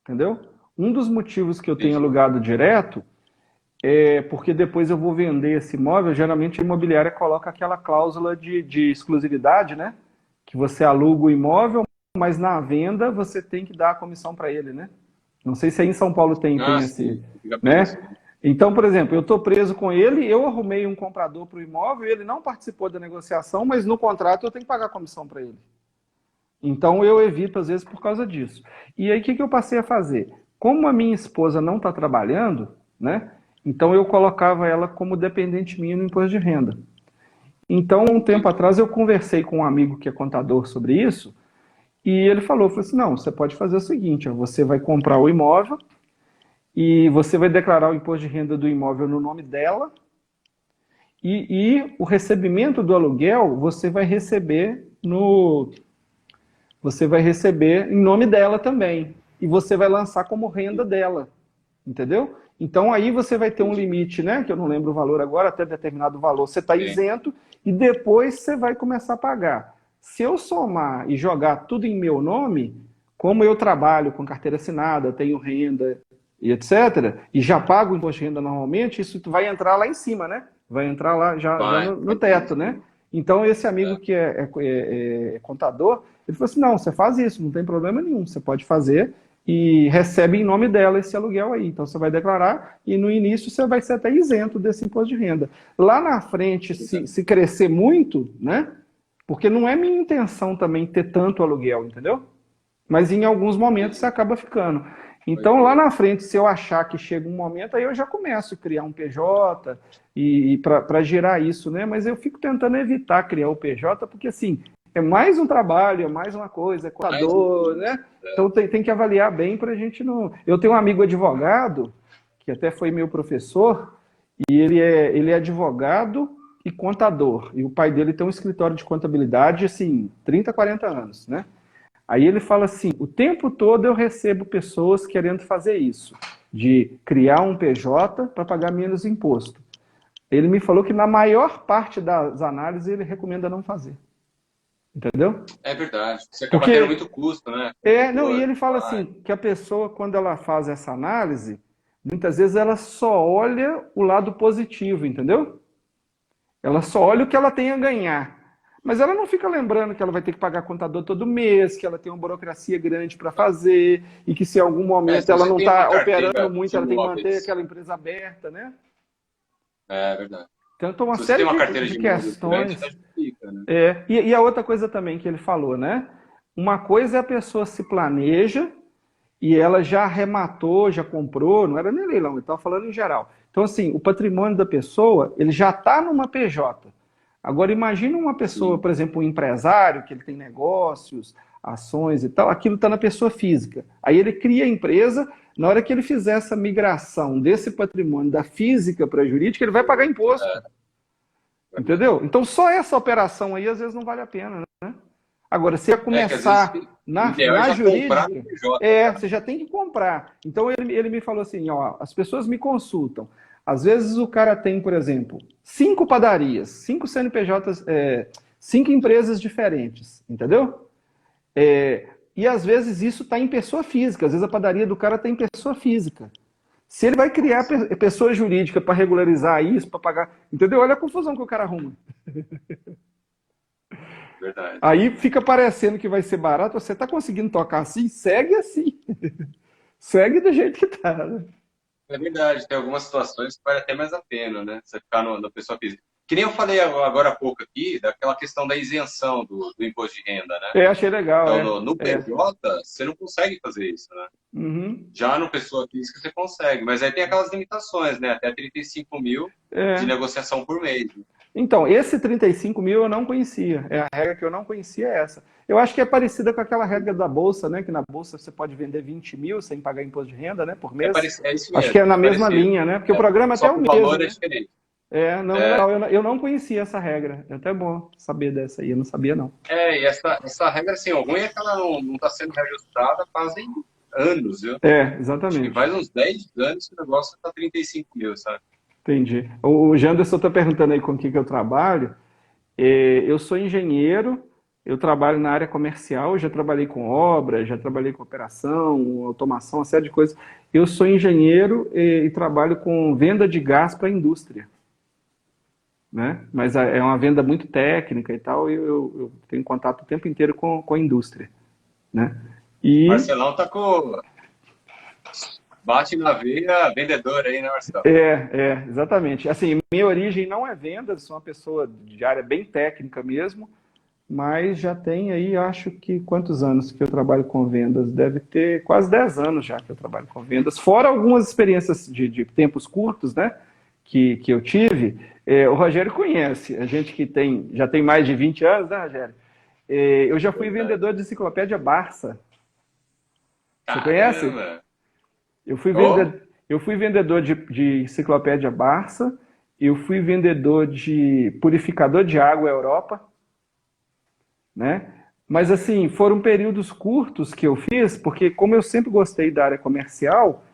entendeu? Um dos motivos que eu tenho Entendi. alugado direto é porque depois eu vou vender esse imóvel, geralmente a imobiliária coloca aquela cláusula de exclusividade, né? Que você aluga o imóvel, mas na venda você tem que dar a comissão para ele, né? Não sei se aí em São Paulo tem Ah, esse, sim. Fica né? preso. Então, por exemplo, eu estou preso com ele, eu arrumei um comprador para o imóvel, ele não participou da negociação, mas no contrato eu tenho que pagar a comissão para ele. Então eu evito às vezes por causa disso. E aí o que que eu passei a fazer? Como a minha esposa não está trabalhando, né? Então eu colocava ela como dependente minha no imposto de renda. Então, um tempo Entendi. atrás eu conversei com um amigo que é contador sobre isso, e ele falou assim, não, você pode fazer o seguinte, ó, você vai comprar o imóvel e você vai declarar o imposto de renda do imóvel no nome dela e o recebimento do aluguel você vai receber em nome dela também. E você vai lançar como renda dela. Entendeu? Então aí você vai ter um Entendi. limite, né? Que eu não lembro o valor agora, até determinado valor você está Sim. isento e depois você vai começar a pagar. Se eu somar e jogar tudo em meu nome, como eu trabalho com carteira assinada, tenho renda, e etc., e já paga o imposto de renda normalmente, isso vai entrar lá em cima, né? Vai entrar lá já no teto, né? Então, esse amigo que é contador, ele falou assim, não, você faz isso, não tem problema nenhum, você pode fazer e recebe em nome dela esse aluguel aí. Então, você vai declarar e no início você vai ser até isento desse imposto de renda. Lá na frente, se crescer muito, né? Porque não é minha intenção também ter tanto aluguel, entendeu? Mas em alguns momentos você acaba ficando. Então, lá na frente, se eu achar que chega um momento, aí eu já começo a criar um PJ e para gerar isso, né? Mas eu fico tentando evitar criar o PJ, porque assim, é mais um trabalho, é mais uma coisa, é contador, né? Então tem que avaliar bem para a gente não. Eu tenho um amigo advogado, que até foi meu professor, e ele é advogado e contador. E o pai dele tem um escritório de contabilidade, assim, 30, 40 anos, né? Aí ele fala assim, o tempo todo eu recebo pessoas querendo fazer isso, de criar um PJ para pagar menos imposto. Ele me falou que na maior parte das análises ele recomenda não fazer. Entendeu? É verdade. Você acaba tendo muito custo, né? Não, e ele fala assim, que a pessoa, quando ela faz essa análise, muitas vezes ela só olha o lado positivo, entendeu? Ela só olha o que ela tem a ganhar. Mas ela não fica lembrando que ela vai ter que pagar contador todo mês, que ela tem uma burocracia grande para fazer, e que se em algum momento ela não está operando muito, ela tem que manter aquela empresa aberta, né? É verdade. Então, uma série de questões. Grande, fica, né? E a outra coisa também que ele falou, né? Uma coisa é a pessoa se planeja e ela já arrematou, já comprou, não era nem leilão, ele estava falando em geral. Então, assim, o patrimônio da pessoa, ele já está numa PJ. Agora, imagina uma pessoa, por exemplo, um empresário, que ele tem negócios, ações e tal, aquilo está na pessoa física. Aí ele cria a empresa, na hora que ele fizer essa migração desse patrimônio da física para a jurídica, ele vai pagar imposto. Entendeu? Então, só essa operação aí, às vezes, não vale a pena, né? Agora, se ia começar na jurídica, você já tem que comprar. Então, ele me falou assim, ó, as pessoas me consultam. Às vezes o cara tem, por exemplo, 5 padarias, 5 CNPJs, 5 empresas diferentes, entendeu? E às vezes isso está em pessoa física, às vezes a padaria do cara está em pessoa física. Se ele vai criar pessoa jurídica para regularizar isso, para pagar, entendeu? Olha a confusão que o cara arruma. Verdade. Aí fica parecendo que vai ser barato, você está conseguindo tocar assim, segue assim. Segue do jeito que está, né? É verdade, tem algumas situações que vale até mais a pena, né? Você ficar na pessoa física. Que nem eu falei agora há pouco aqui, daquela questão da isenção do imposto de renda, né? Achei legal. Então, no PJ, você não consegue fazer isso, né? Uhum. Já no pessoa física você consegue, mas aí tem aquelas limitações, né? Até 35 mil de negociação por mês. Né? Então, esse 35 mil eu não conhecia. A regra que eu não conhecia é essa. Eu acho que é parecida com aquela regra da Bolsa, né? Que na Bolsa você pode vender 20 mil sem pagar imposto de renda, né? Por mês. É isso mesmo, acho que é na mesma linha, né? Porque o programa até é o mesmo. O valor é diferente. Eu não conhecia essa regra. É até bom saber dessa aí, eu não sabia não. E essa regra, assim, o ruim é que ela não está sendo reajustada fazem anos, viu? Exatamente. Acho que faz uns 10 anos que o negócio está 35 mil, sabe? Entendi. O Janderson está perguntando aí com o que eu trabalho. Eu sou engenheiro, eu trabalho na área comercial, já trabalhei com obra, já trabalhei com operação, automação, uma série de coisas. Eu sou engenheiro e trabalho com venda de gás para a indústria. Né? Mas é uma venda muito técnica e tal, e eu tenho contato o tempo inteiro com a indústria. Né? Marcelão tá com... Bate na veia vendedor aí, né, Marcelo? Exatamente. Assim, minha origem não é vendas, sou uma pessoa de área bem técnica mesmo, mas já tem aí, acho que quantos anos que eu trabalho com vendas? Deve ter quase 10 anos já que eu trabalho com vendas, fora algumas experiências de tempos curtos, né, que eu tive. O Rogério conhece, a gente que já tem mais de 20 anos, né, Rogério? Eu já fui vendedor de enciclopédia Barça. Você conhece? Eu fui vendedor de enciclopédia Barça, eu fui vendedor de purificador de água Europa, né? Mas assim, foram períodos curtos que eu fiz, porque como eu sempre gostei da área comercial,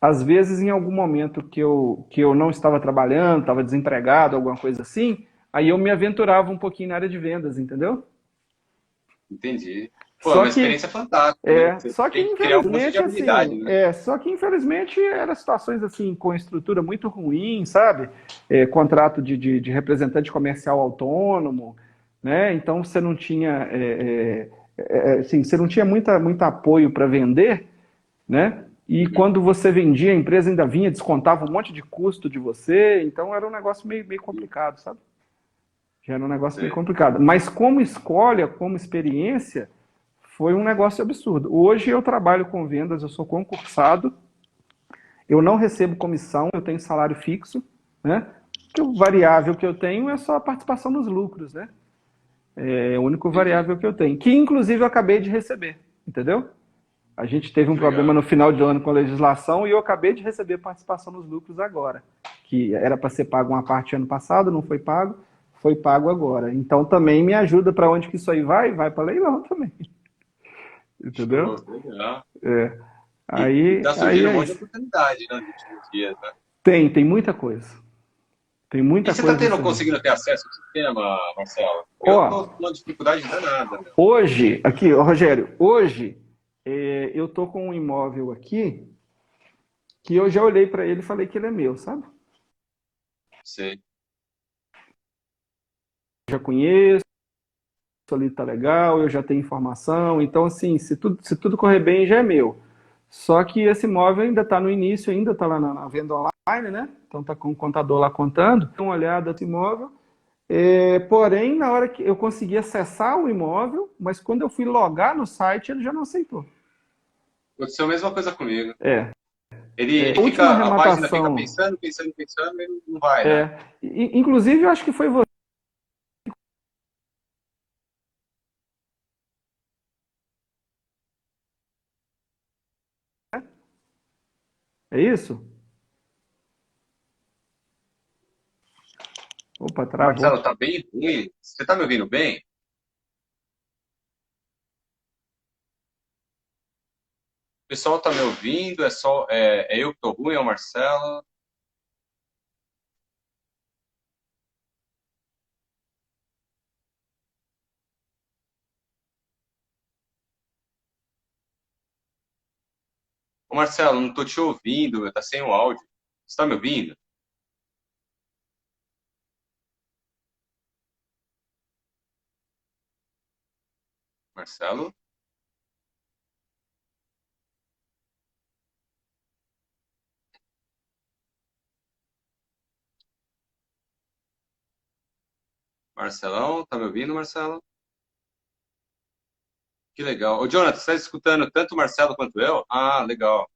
às vezes em algum momento que eu não estava trabalhando, estava desempregado, alguma coisa assim, aí eu me aventurava um pouquinho na área de vendas, entendeu? Entendi. Pô, é Só uma que experiência fantástica, né? Você só que tem que criar um monte de infelizmente habilidade, assim, né? só que infelizmente eram situações assim com estrutura muito ruim, sabe? Contrato de representante comercial autônomo, né? Então você não tinha, assim, você não tinha muito apoio para vender, né? E Uhum. quando você vendia, a empresa ainda vinha, descontava um monte de custo de você, então era um negócio meio complicado, sabe? Já era um negócio meio Sei. complicado. Mas como escolha, como experiência, foi um negócio absurdo. Hoje eu trabalho com vendas, eu sou concursado, eu não recebo comissão, eu tenho salário fixo, né? Que o variável que eu tenho é só a participação nos lucros, né? É o único Entendi. variável que eu tenho, que inclusive eu acabei de receber, entendeu? A gente teve um Que problema legal. no final de ano com a legislação e eu acabei de receber participação nos lucros agora, que era para ser pago uma parte ano passado, não foi pago agora. Então também me ajuda para onde que isso aí vai? Vai para leilão também, entendeu? Show, legal. E Aí, tá aí surgindo um é monte de isso. oportunidade, né, nos últimos dias, né? Tem muita coisa. Tem E muita você tá coisa tendo, nesse ramo. conseguindo ter acesso ao sistema, Marcelo? Eu tô Ó, com uma dificuldade danada, meu. hoje, aqui, ó, Rogério, hoje eu tô com um imóvel aqui que eu já olhei para ele e falei que ele é meu, sabe? Sei. Já conheço, ali tá legal, eu já tenho informação, então assim, se tudo correr bem, já é meu. Só que esse imóvel ainda está no início, ainda está lá na venda online, né? Então tá com o contador lá contando. Dá uma olhada nesse imóvel. Porém, na hora que eu consegui acessar o imóvel, mas quando eu fui logar no site, ele já não aceitou. Aconteceu a mesma coisa comigo. É, Ele a última fica, a página fica arrematação, pensando, pensando, pensando e não vai, né? inclusive eu acho que foi você, é isso? Opa, Marcelo, travou. tá bem ruim. Você tá me ouvindo bem? O pessoal tá me ouvindo? É eu que tô ruim, é o Marcelo? Ô, Marcelo, não tô te ouvindo, meu, tá sem o áudio. Você tá me ouvindo? Marcelo? Marcelão, tá me ouvindo, Marcelo? Que legal. Ô, Jonathan, você tá escutando tanto o Marcelo quanto eu? Ah, legal.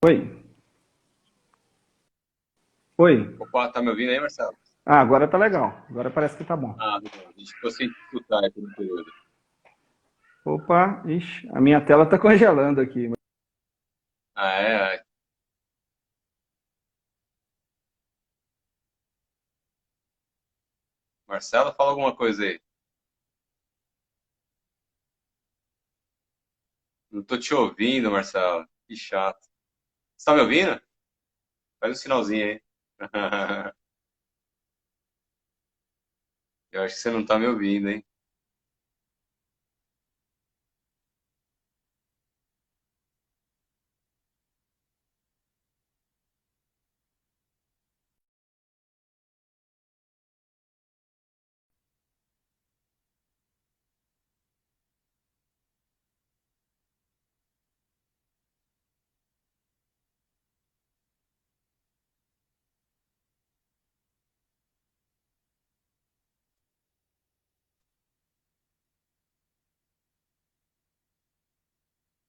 Oi, oi. Opa, tá me ouvindo aí, Marcelo? Ah, agora tá legal. Agora parece que tá bom. Ah, legal. A gente ficou sem te escutar aí por um período. Opa, ixi, a minha tela tá congelando aqui. Ah, é? Marcelo, fala alguma coisa aí. Não tô te ouvindo, Marcelo. Que chato. Você tá me ouvindo? Faz um sinalzinho aí. Eu acho que você não tá me ouvindo, hein?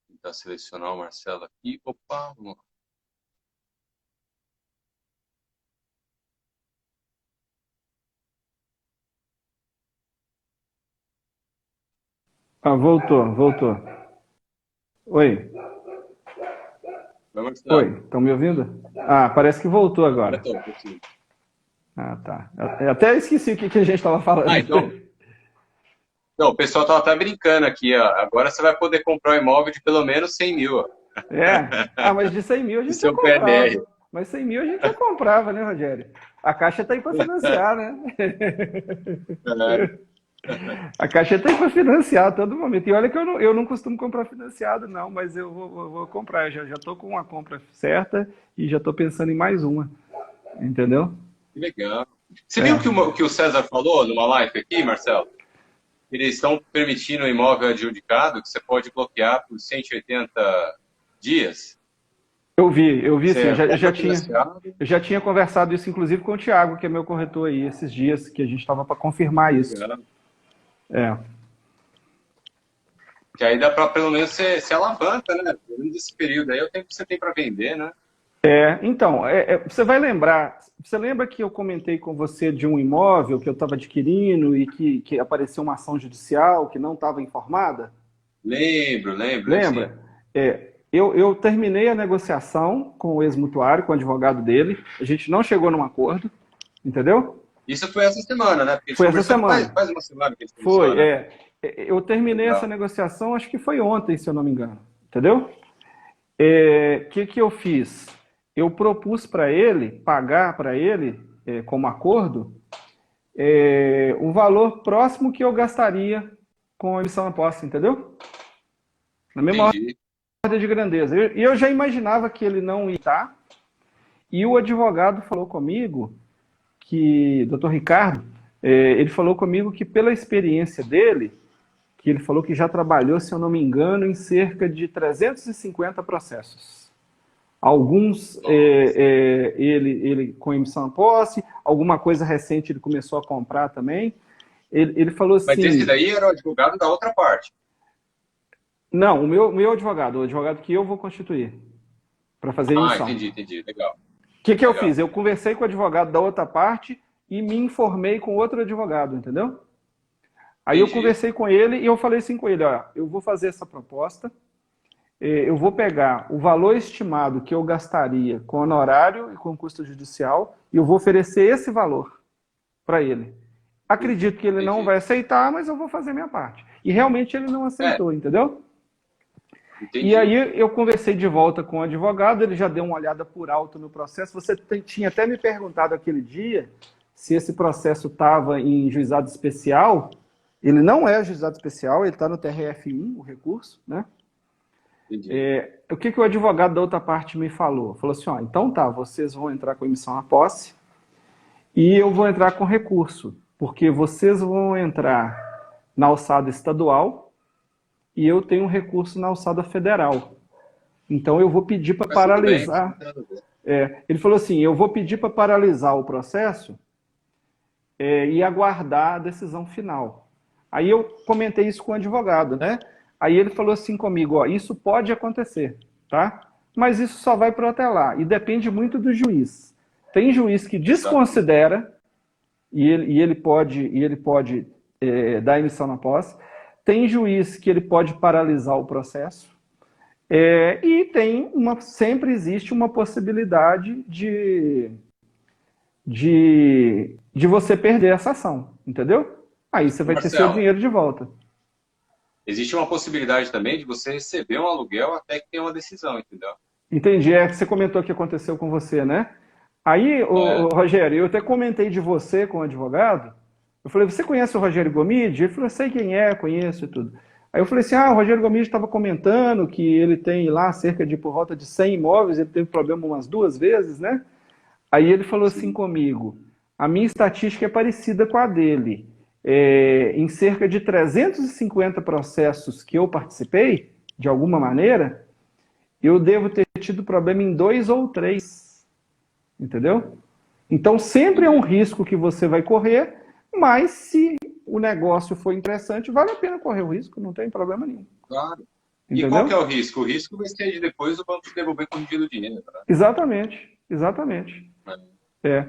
Vou tentar selecionar o Marcelo aqui. Opa, vamos lá. Ah, voltou. Oi. Vai, Marcelo. Oi, estão me ouvindo? Ah, parece que voltou Agora agora. tô, contigo. Ah, tá. Eu até esqueci o que a gente estava falando. Então, não, o pessoal tava até brincando aqui, ó. Agora você vai poder comprar um imóvel de pelo menos 100 mil, ó. É. Ah, mas de 100 mil a O gente já seu comprava. PNR. Mas 100 mil a gente já comprava, né, Rogério? A Caixa está aí para financiar, né? É, A Caixa está aí para financiar a todo momento. E olha que eu não costumo comprar financiado, não, mas eu vou comprar. Já estou com uma compra certa e já estou pensando em mais uma. Entendeu? que legal. Você É. viu que o César falou numa live aqui, Marcelo? Eles estão permitindo o imóvel adjudicado que você pode bloquear por 180 dias. Eu vi sim, Você eu já compra tinha, financiado. eu já tinha conversado isso, inclusive, com o Thiago, que é meu corretor aí, esses dias que a gente estava para confirmar isso. Legal. É. Que aí dá para pelo menos você alavanca, né? Pelo menos esse período aí é o tempo que você tem para vender, né? Então, você vai lembrar, você lembra que eu comentei com você de um imóvel que eu estava adquirindo e que apareceu uma ação judicial que não estava informada? Lembro sim. Lembra? Eu terminei a negociação com o ex-mutuário, com o advogado dele, a gente não chegou num acordo, entendeu? Isso foi essa semana, né? Porque a gente Foi essa conversou semana. faz uma semana que a gente conversou, Foi, né? eu terminei essa Legal. negociação, acho que foi ontem, se eu não me engano, entendeu? Que eu fiz? Eu propus para ele, pagar para ele, como acordo, o valor próximo que eu gastaria com a emissão na posse, entendeu? Na mesma Entendi. ordem de grandeza. E eu já imaginava que ele não ia estar, e o advogado falou comigo que, doutor Ricardo, ele falou comigo que pela experiência dele, que ele falou que já trabalhou, se eu não me engano, em cerca de 350 processos. Alguns ele com emissão à posse, alguma coisa recente ele começou a comprar também. Ele falou Mas esse assim, daí era o advogado da outra parte. não, o meu advogado, o advogado que eu vou constituir para fazer a Ah, emissão. entendi. Legal. O que eu Legal. fiz? Eu conversei com o advogado da outra parte e me informei com outro advogado, entendeu? Aí eu Entendi. conversei com ele e eu falei assim com ele, ó, eu vou fazer essa proposta, eu vou pegar o valor estimado que eu gastaria com honorário e com custo judicial e eu vou oferecer esse valor para ele. Acredito que ele não Entendi. vai aceitar, mas eu vou fazer minha parte. E realmente ele não aceitou, entendeu? Entendi. E aí eu conversei de volta com o advogado, ele já deu uma olhada por alto no processo. Você tinha até me perguntado aquele dia se esse processo estava em juizado especial. Ele não é juizado especial, ele está no TRF1, o recurso, né? Entendi. O que o advogado da outra parte me falou? Falou assim, ó, então tá, vocês vão entrar com emissão à posse e eu vou entrar com recurso, porque vocês vão entrar na alçada estadual e eu tenho um recurso na alçada federal. Então eu vou pedir para Mas tudo bem, paralisar. não tem nada a ver. Ele falou assim, eu vou pedir para paralisar o processo e aguardar a decisão final. Aí eu comentei isso com o advogado, né? Aí ele falou assim comigo, ó, isso pode acontecer, tá? Mas isso só vai protelar e depende muito do juiz. Tem juiz que desconsidera e ele pode dar emissão na posse. Tem juiz que ele pode paralisar o processo. E sempre existe uma possibilidade de você perder essa ação, entendeu? Aí você vai ter seu dinheiro de volta. Existe uma possibilidade também de você receber um aluguel até que tenha uma decisão, entendeu? Entendi, que você comentou que aconteceu com você, né? Aí, Rogério, eu até comentei de você com o advogado, eu falei, você conhece o Rogério Gomide? Ele falou, sei quem é, conheço e tudo. Aí eu falei assim, o Rogério Gomide estava comentando que ele tem lá cerca de por volta de 100 imóveis, ele teve problema umas 2 vezes, né? Aí ele falou assim comigo, a minha estatística é parecida com a dele. Em cerca de 350 processos que eu participei, de alguma maneira, eu devo ter tido problema em 2 ou 3. Entendeu? Então sempre é um risco que você vai correr, mas se o negócio for interessante, vale a pena correr o risco, não tem problema nenhum. Claro. Entendeu? E qual que é o risco? O risco vai ser de depois o banco te devolver corrigido o dinheiro. Né? Exatamente.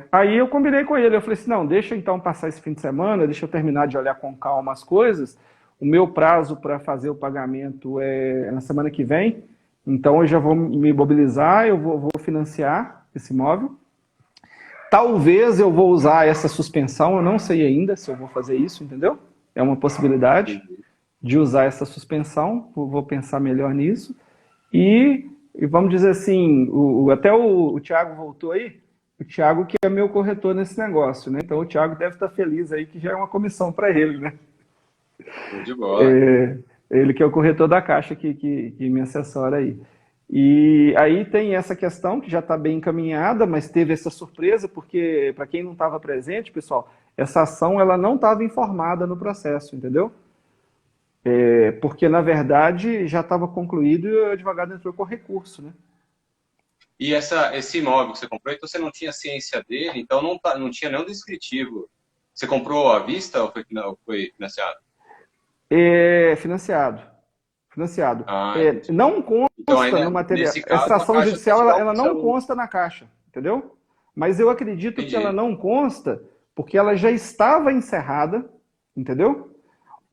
Aí eu combinei com ele, eu falei assim, não, deixa então passar esse fim de semana, deixa eu terminar de olhar com calma as coisas, o meu prazo para fazer o pagamento é na semana que vem, Então eu já vou me mobilizar, eu vou financiar esse imóvel. Talvez eu vou usar essa suspensão, eu não sei ainda se eu vou fazer isso, entendeu? É uma possibilidade de usar essa suspensão, vou pensar melhor nisso. E vamos dizer assim, até o Thiago voltou aí, o Thiago que é meu corretor nesse negócio, né? Então o Thiago deve estar feliz aí, que já é uma comissão para ele, né? Show de bola. Ele que é o corretor da Caixa que me assessora aí. E aí tem essa questão que já está bem encaminhada, mas teve essa surpresa, porque, para quem não estava presente, pessoal, essa ação ela não estava informada no processo, entendeu? Porque, na verdade, já estava concluído e o advogado entrou com recurso, né? E esse imóvel que você comprou, então você não tinha ciência dele, então não tinha nenhum descritivo. Você comprou à vista ou foi financiado? Financiado. Financiado. Ah, Não então, consta ainda, no material. nesse caso, Essa a ação Caixa judicial te dá ela não opção. consta na Caixa, entendeu? Mas eu acredito que ela Entendi. não consta porque ela já estava encerrada, entendeu?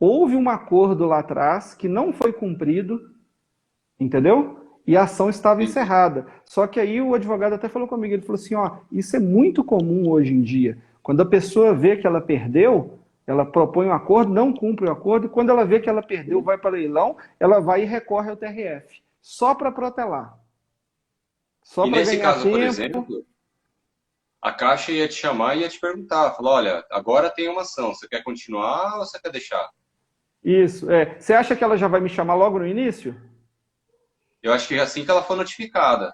Houve um acordo lá atrás que não foi cumprido, entendeu? E a ação estava Entendi. encerrada. Só que aí o advogado até falou comigo, ele falou assim, ó, isso é muito comum hoje em dia. Quando a pessoa vê que ela perdeu, ela propõe um acordo, não cumpre o acordo, e quando ela vê que ela perdeu, vai para leilão, ela vai e recorre ao TRF. Só para protelar. Só E para nesse ganhar caso, por tempo. exemplo, a Caixa ia te chamar e ia te perguntar, falou, olha, agora tem uma ação, você quer continuar ou você quer deixar? Isso. Você acha que ela já vai me chamar logo no início? Eu acho que assim que ela for notificada,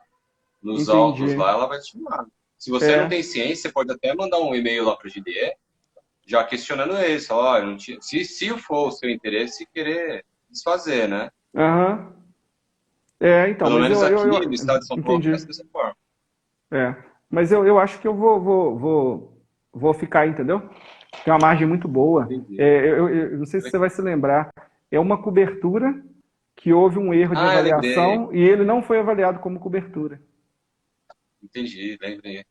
nos autos Entendi. lá, ela vai te chamar. Se você não É. tem ciência, você pode até mandar um e-mail lá para o GDE, já questionando eles, falar, olha, não tinha... se for o seu interesse, querer desfazer, né? Aham. Então, Pelo mas menos aqui no eu estado de São Paulo entendi. acontece dessa forma. Mas eu acho que eu vou ficar, entendeu? Tem uma margem muito boa. Entendi. Eu não sei se você vai se lembrar. É uma cobertura que houve um erro de Ah, eu lembrei. avaliação e ele não foi avaliado como cobertura. Entendi, lembrei.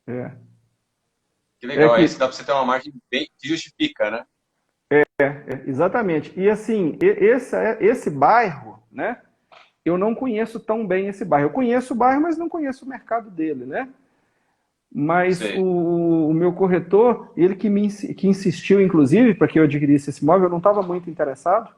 É. Que É legal, que, esse dá para você ter uma margem bem que justifica, né? exatamente. E assim, esse bairro, né? Eu não conheço tão bem esse bairro. Eu conheço o bairro, mas não conheço o mercado dele, né? Mas Sei. o meu corretor, ele que insistiu, inclusive, para que eu adquirisse esse imóvel, eu não estava muito interessado.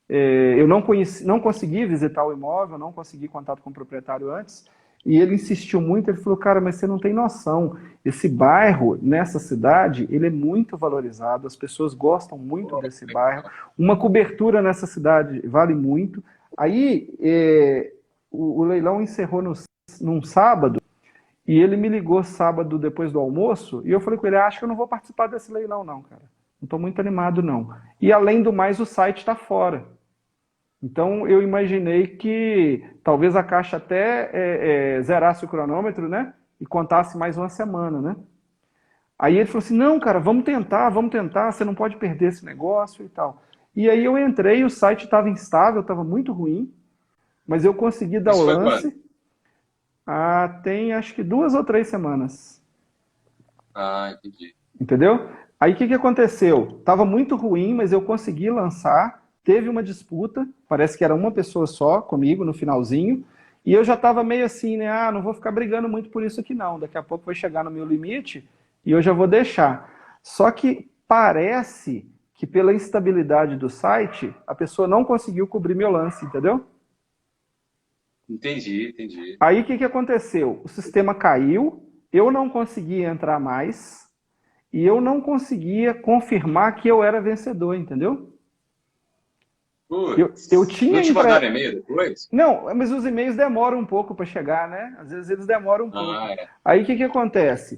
Eu não consegui visitar o imóvel, não consegui contato com o proprietário antes. E ele insistiu muito, ele falou, cara, mas você não tem noção. Esse bairro, nessa cidade, ele é muito valorizado, as pessoas gostam muito Pô, desse bairro. legal. Uma cobertura nessa cidade vale muito. Aí, o leilão encerrou num sábado, e ele me ligou sábado depois do almoço, e eu falei com ele, acho que eu não vou participar desse leilão não, cara. Não estou muito animado não. E além do mais, o site está fora. Então eu imaginei que talvez a Caixa até zerasse o cronômetro, né? E contasse mais uma semana, né? Aí ele falou assim, não, cara, vamos tentar, você não pode perder esse negócio e tal. E aí eu entrei, o site estava instável, estava muito ruim, mas eu consegui dar o Isso foi quando? lance. Tem acho que 2 ou 3 semanas, Ah, entendi. entendeu? Aí o que aconteceu? Tava muito ruim, mas eu consegui lançar, teve uma disputa, parece que era uma pessoa só comigo no finalzinho, e eu já estava meio assim, né? Ah, não vou ficar brigando muito por isso aqui não, daqui a pouco vai chegar no meu limite e eu já vou deixar. Só que parece que pela instabilidade do site, a pessoa não conseguiu cobrir meu lance, entendeu? Entendi. Aí o que aconteceu? O sistema caiu, eu não conseguia entrar mais e eu não conseguia confirmar que eu era vencedor, entendeu? Eu Putz, tinha não te mandaram e-mail depois? Não, mas os e-mails demoram um pouco para chegar, né? Às vezes eles demoram um pouco. Ah, é. Aí o que acontece?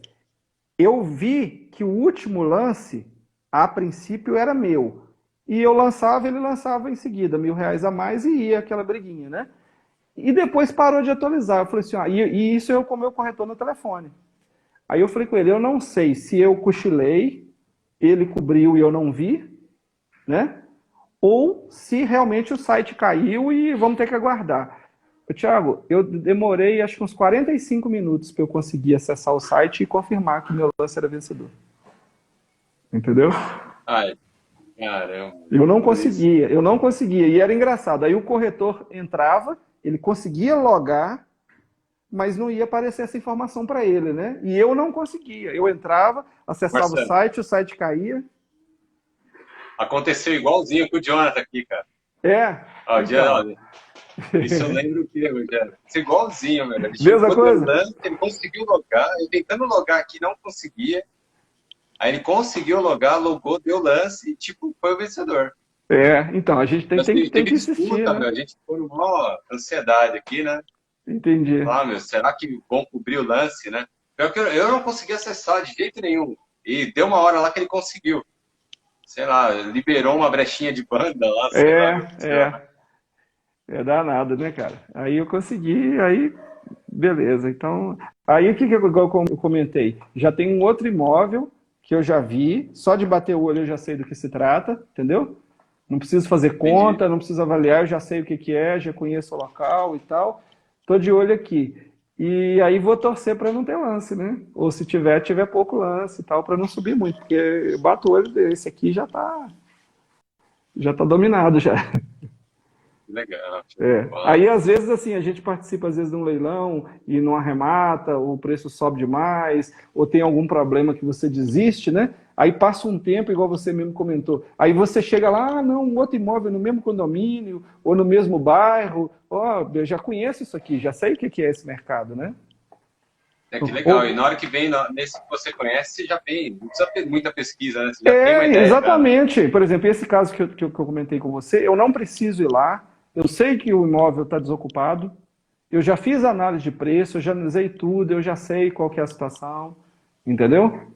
Eu vi que o último lance, a princípio, era meu. E eu lançava, ele lançava em seguida, R$ 1.000 a mais e ia aquela briguinha, né? E depois parou de atualizar. Eu falei assim, e isso eu com o meu corretor no telefone. Aí eu falei com ele, eu não sei se eu cochilei, ele cobriu e eu não vi, né? Ou se realmente o site caiu e vamos ter que aguardar. Thiago, eu demorei acho que uns 45 minutos para eu conseguir acessar o site e confirmar que meu lance era vencedor. Entendeu? Ai, caramba. Eu não Por isso. conseguia. E era engraçado. Aí o corretor entrava ele conseguia logar, mas não ia aparecer essa informação para ele, né? E eu não conseguia. Eu entrava, acessava o site caía. Aconteceu igualzinho com o Jonathan aqui, cara. Ó, então. Isso eu lembro que, Jonathan. Isso é igualzinho, meu. Ele mesma coisa? Lance, ele conseguiu logar, eu tentando logar aqui, não conseguia. Aí ele conseguiu logar, logou, deu lance e, tipo, foi o vencedor. Então, a gente tem que insistir, disputa, né? meu, a gente ficou numa ansiedade aqui, né? Entendi. Meu, será que vão cobrir o lance, né? Eu não consegui acessar de jeito nenhum. E deu uma hora lá que ele conseguiu. Sei lá, liberou uma brechinha de banda lá. É danado, né, cara? Aí eu consegui, aí beleza. Então, aí o que eu comentei? Já tem um outro imóvel que eu já vi, só de bater o olho eu já sei do que se trata, entendeu? Não preciso fazer conta, não preciso avaliar, eu já sei o que é, já conheço o local e tal. Tô de olho aqui. E aí vou torcer para não ter lance, né? Ou se tiver pouco lance e tal, para não subir muito, porque eu bato o olho desse aqui já tá dominado já. Legal. Aí às vezes assim, a gente participa às vezes de um leilão e não arremata, o preço sobe demais, ou tem algum problema que você desiste, né? Aí passa um tempo, igual você mesmo comentou. Aí você chega lá, não, um outro imóvel no mesmo condomínio, ou no mesmo bairro. Eu já conheço isso aqui, já sei o que é esse mercado, né? Que legal. E na hora que vem, nesse que você conhece, você já vem. Não precisa ter muita pesquisa, né? Você já tem uma ideia. Exatamente. Já. Por exemplo, esse caso que eu comentei com você, eu não preciso ir lá. Eu sei que o imóvel está desocupado. Eu já fiz análise de preço, eu já analisei tudo, eu já sei qual que é a situação. Entendeu?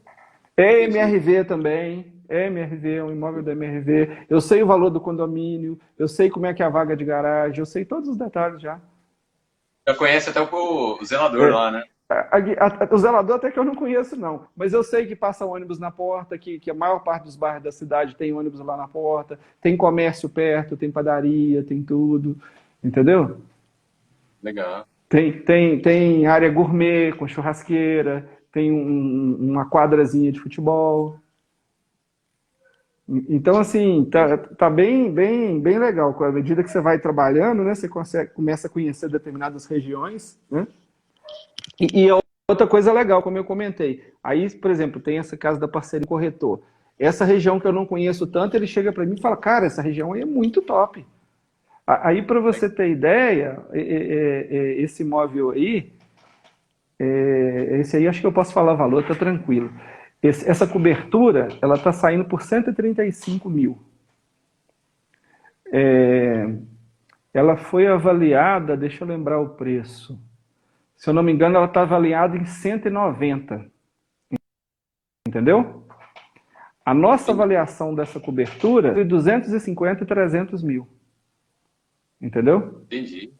É MRV também. É MRV, é um imóvel da MRV. Eu sei o valor do condomínio, eu sei como é que é a vaga de garagem, eu sei todos os detalhes já. Já conhece até o zelador lá, né? O zelador até que eu não conheço, não. Mas eu sei que passa ônibus na porta, que a maior parte dos bairros da cidade tem ônibus lá na porta, tem comércio perto, tem padaria, tem tudo. Entendeu? Legal. Tem área gourmet com churrasqueira, tem uma quadrazinha de futebol. Então, assim, tá bem legal. À medida que você vai trabalhando, né, você começa a conhecer determinadas regiões, né? E outra coisa legal, como eu comentei, aí, por exemplo, tem essa casa da parceria corretor. Essa região que eu não conheço tanto, ele chega para mim e fala, cara, essa região aí é muito top. Aí, para você ter ideia, esse imóvel aí, esse aí acho que eu posso falar valor, tá tranquilo. Essa cobertura, ela está saindo por 135 mil. Ela foi avaliada, deixa eu lembrar o preço. Se eu não me engano, ela está avaliada em 190. Entendeu? A nossa avaliação dessa cobertura foi 250 e 300 mil. Entendeu? Entendi.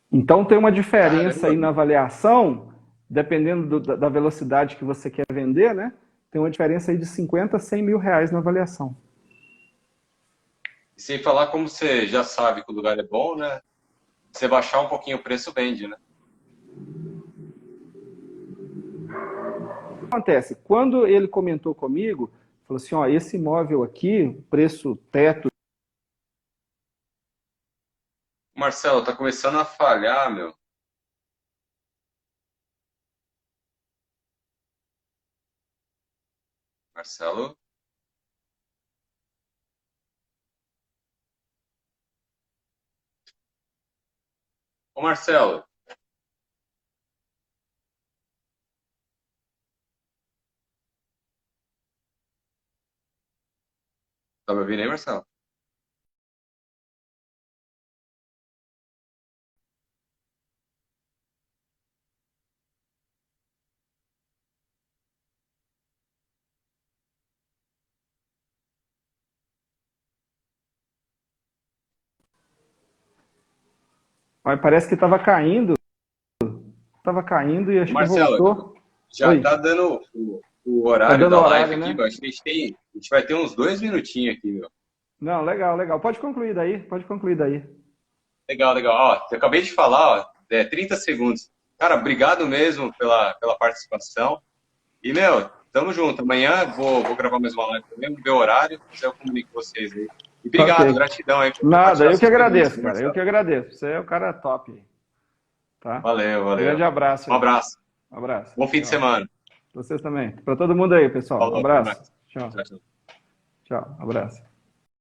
Então tem uma diferença aí na avaliação, dependendo da velocidade que você quer vender, né? Tem uma diferença aí de 50 a 100 mil reais na avaliação. E sem falar como você já sabe que o lugar é bom, né? Você baixar um pouquinho o preço, vende, né? O que acontece? Quando ele comentou comigo, falou assim, ó, esse imóvel aqui, o preço teto... Marcelo, tá começando a falhar, meu. Marcelo? Ô, Marcelo. Tá me ouvindo aí, Marcelo? Parece que estava caindo. Estava caindo e acho Marcelo, que voltou. Já Oi. tá dando o horário dando da horário, live né? aqui, meu. Acho que a gente vai ter uns 2 minutinhos aqui, meu. Não, legal. Pode concluir daí. Legal. Ó, eu acabei de falar, ó, 30 segundos. Cara, obrigado mesmo pela participação. E, meu, tamo junto. Amanhã vou gravar mais uma live também, vou ver o horário, se eu comunico com vocês aí. E obrigado, Ok. gratidão aí. Por Nada, compartilhar eu que suas agradeço, experiências, cara. Eu Marcelo. que agradeço. Você é o cara top aí. Tá? Valeu, Grande valeu. abraço Um aí. abraço. Um abraço. Bom fim de Tchau. semana. Vocês também. Para todo mundo aí, pessoal. Um Falou, até abraço. mais. Tchau. Tchau, tchau. Tchau. Abraço.